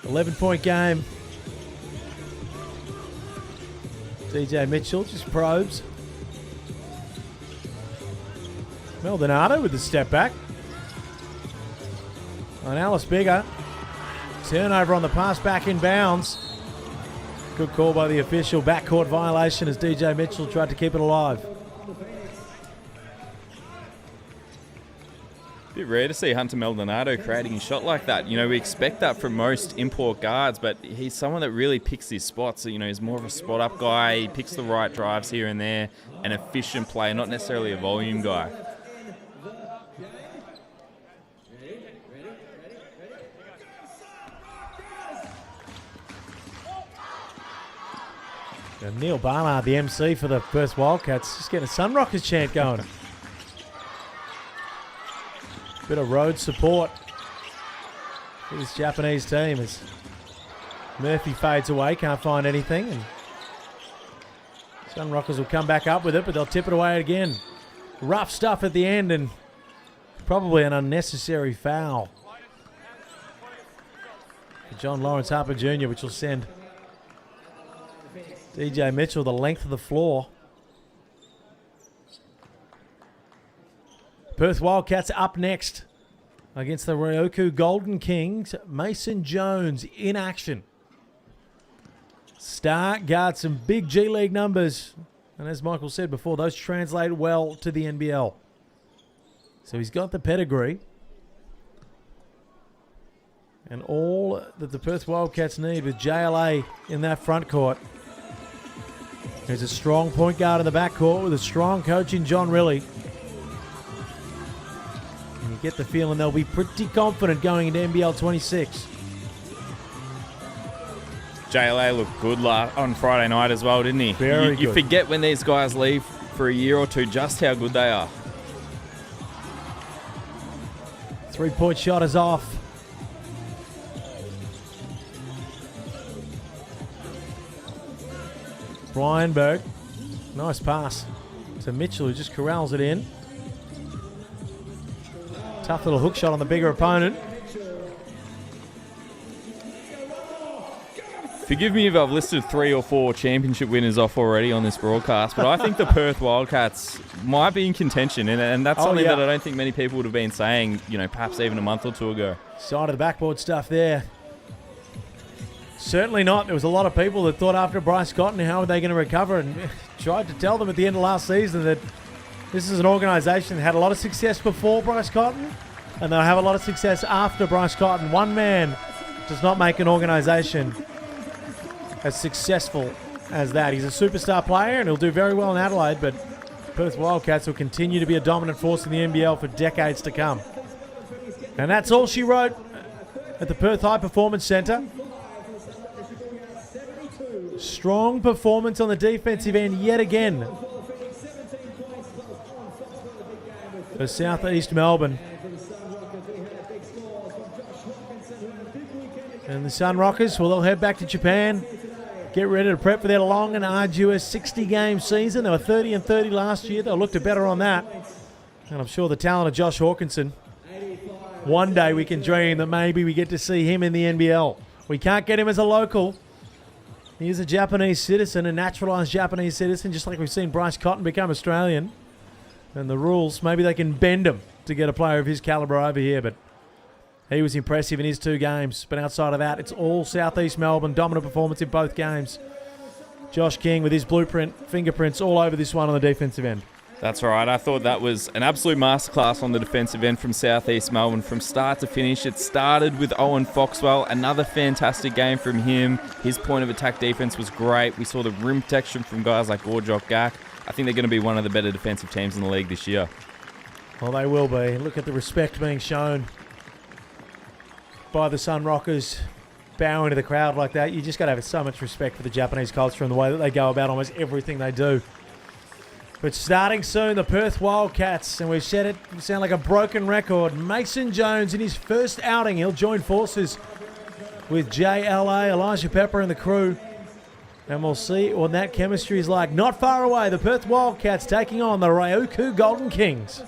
$11-point game. DJ Mitchell just probes. Maldonado with the step back. And Alice Bigger. Turnover on the pass back in bounds. Good call by the official. Backcourt violation as DJ Mitchell tried to keep it alive. Bit rare to see Hunter Maldonado creating a shot like that. You know, we expect that from most import guards, but he's someone that really picks his spots. So, you know, he's more of a spot-up guy. He picks the right drives here and there. An efficient player, not necessarily a volume guy. And Neil Barnard, the MC for the Perth Wildcats, just getting a Sunrockers chant going. Bit of road support for this Japanese team as Murphy fades away, can't find anything. And Sunrockers will come back up with it, but they'll tip it away again. Rough stuff at the end and probably an unnecessary foul for John Lawrence Harper Jr., which will send DJ Mitchell the length of the floor. Perth Wildcats up next against the Ryoku Golden Kings. Mason Jones in action. Stark got some big G-League numbers. And as Michael said before, those translate well to the NBL. So he's got the pedigree. And all that the Perth Wildcats need with JLA in that front court. There's a strong point guard in the back court with a strong coach in John Riley. And you get the feeling they'll be pretty confident going into NBL26. JLA looked good on Friday night as well, didn't he? Very good. You forget when these guys leave for a year or two just how good they are. Three-point shot is off. Bryanberg. Nice pass to Mitchell, who just corrals it in. Tough little hook shot on the bigger opponent. Forgive me if I've listed 3 or 4 championship winners off already on this broadcast, but I think the Perth Wildcats might be in contention, and that's something that I don't think many people would have been saying, perhaps even a month or two ago. Side of the backboard stuff there. Certainly not. There was a lot of people that thought after Bryce Cotton, how are they going to recover? And tried to tell them at the end of last season that this is an organisation that had a lot of success before Bryce Cotton, and they'll have a lot of success after Bryce Cotton. One man does not make an organisation as successful as that. He's a superstar player and he'll do very well in Adelaide, but Perth Wildcats will continue to be a dominant force in the NBL for decades to come. And that's all she wrote at the Perth High Performance Centre. Strong performance on the defensive end yet again for South East Melbourne. And the Sunrockers, well, they'll head back to Japan, get ready to prep for their long and arduous 60-game season. They were 30-30 last year. They'll look to better on that. And I'm sure the talent of Josh Hawkinson, one day we can dream that maybe we get to see him in the NBL. We can't get him as a local. He is a Japanese citizen, a naturalised Japanese citizen, just like we've seen Bryce Cotton become Australian. And the rules, maybe they can bend him to get a player of his calibre over here, but he was impressive in his 2 games. But outside of that, it's all South East Melbourne. Dominant performance in both games. Josh King with his blueprint, fingerprints all over this one on the defensive end. That's right. I thought that was an absolute masterclass on the defensive end from South East Melbourne from start to finish. It started with Owen Foxwell. Another fantastic game from him. His point of attack defense was great. We saw the rim protection from guys like Gorjok Gak. I think they're going to be one of the better defensive teams in the league this year. Well, they will be. Look at the respect being shown by the Sunrockers, bowing to the crowd like that. You just got to have so much respect for the Japanese culture and the way that they go about almost everything they do. But starting soon, the Perth Wildcats, and we've said it, sound like a broken record. Mason Jones in his first outing, he'll join forces with JLA, Elijah Pepper and the crew. And we'll see what that chemistry is like. Not far away, the Perth Wildcats taking on the Ryoku Golden Kings.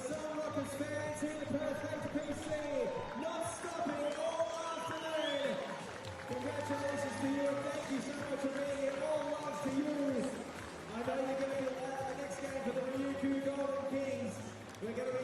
Next game for the Ryoku Golden Kings. We're going to be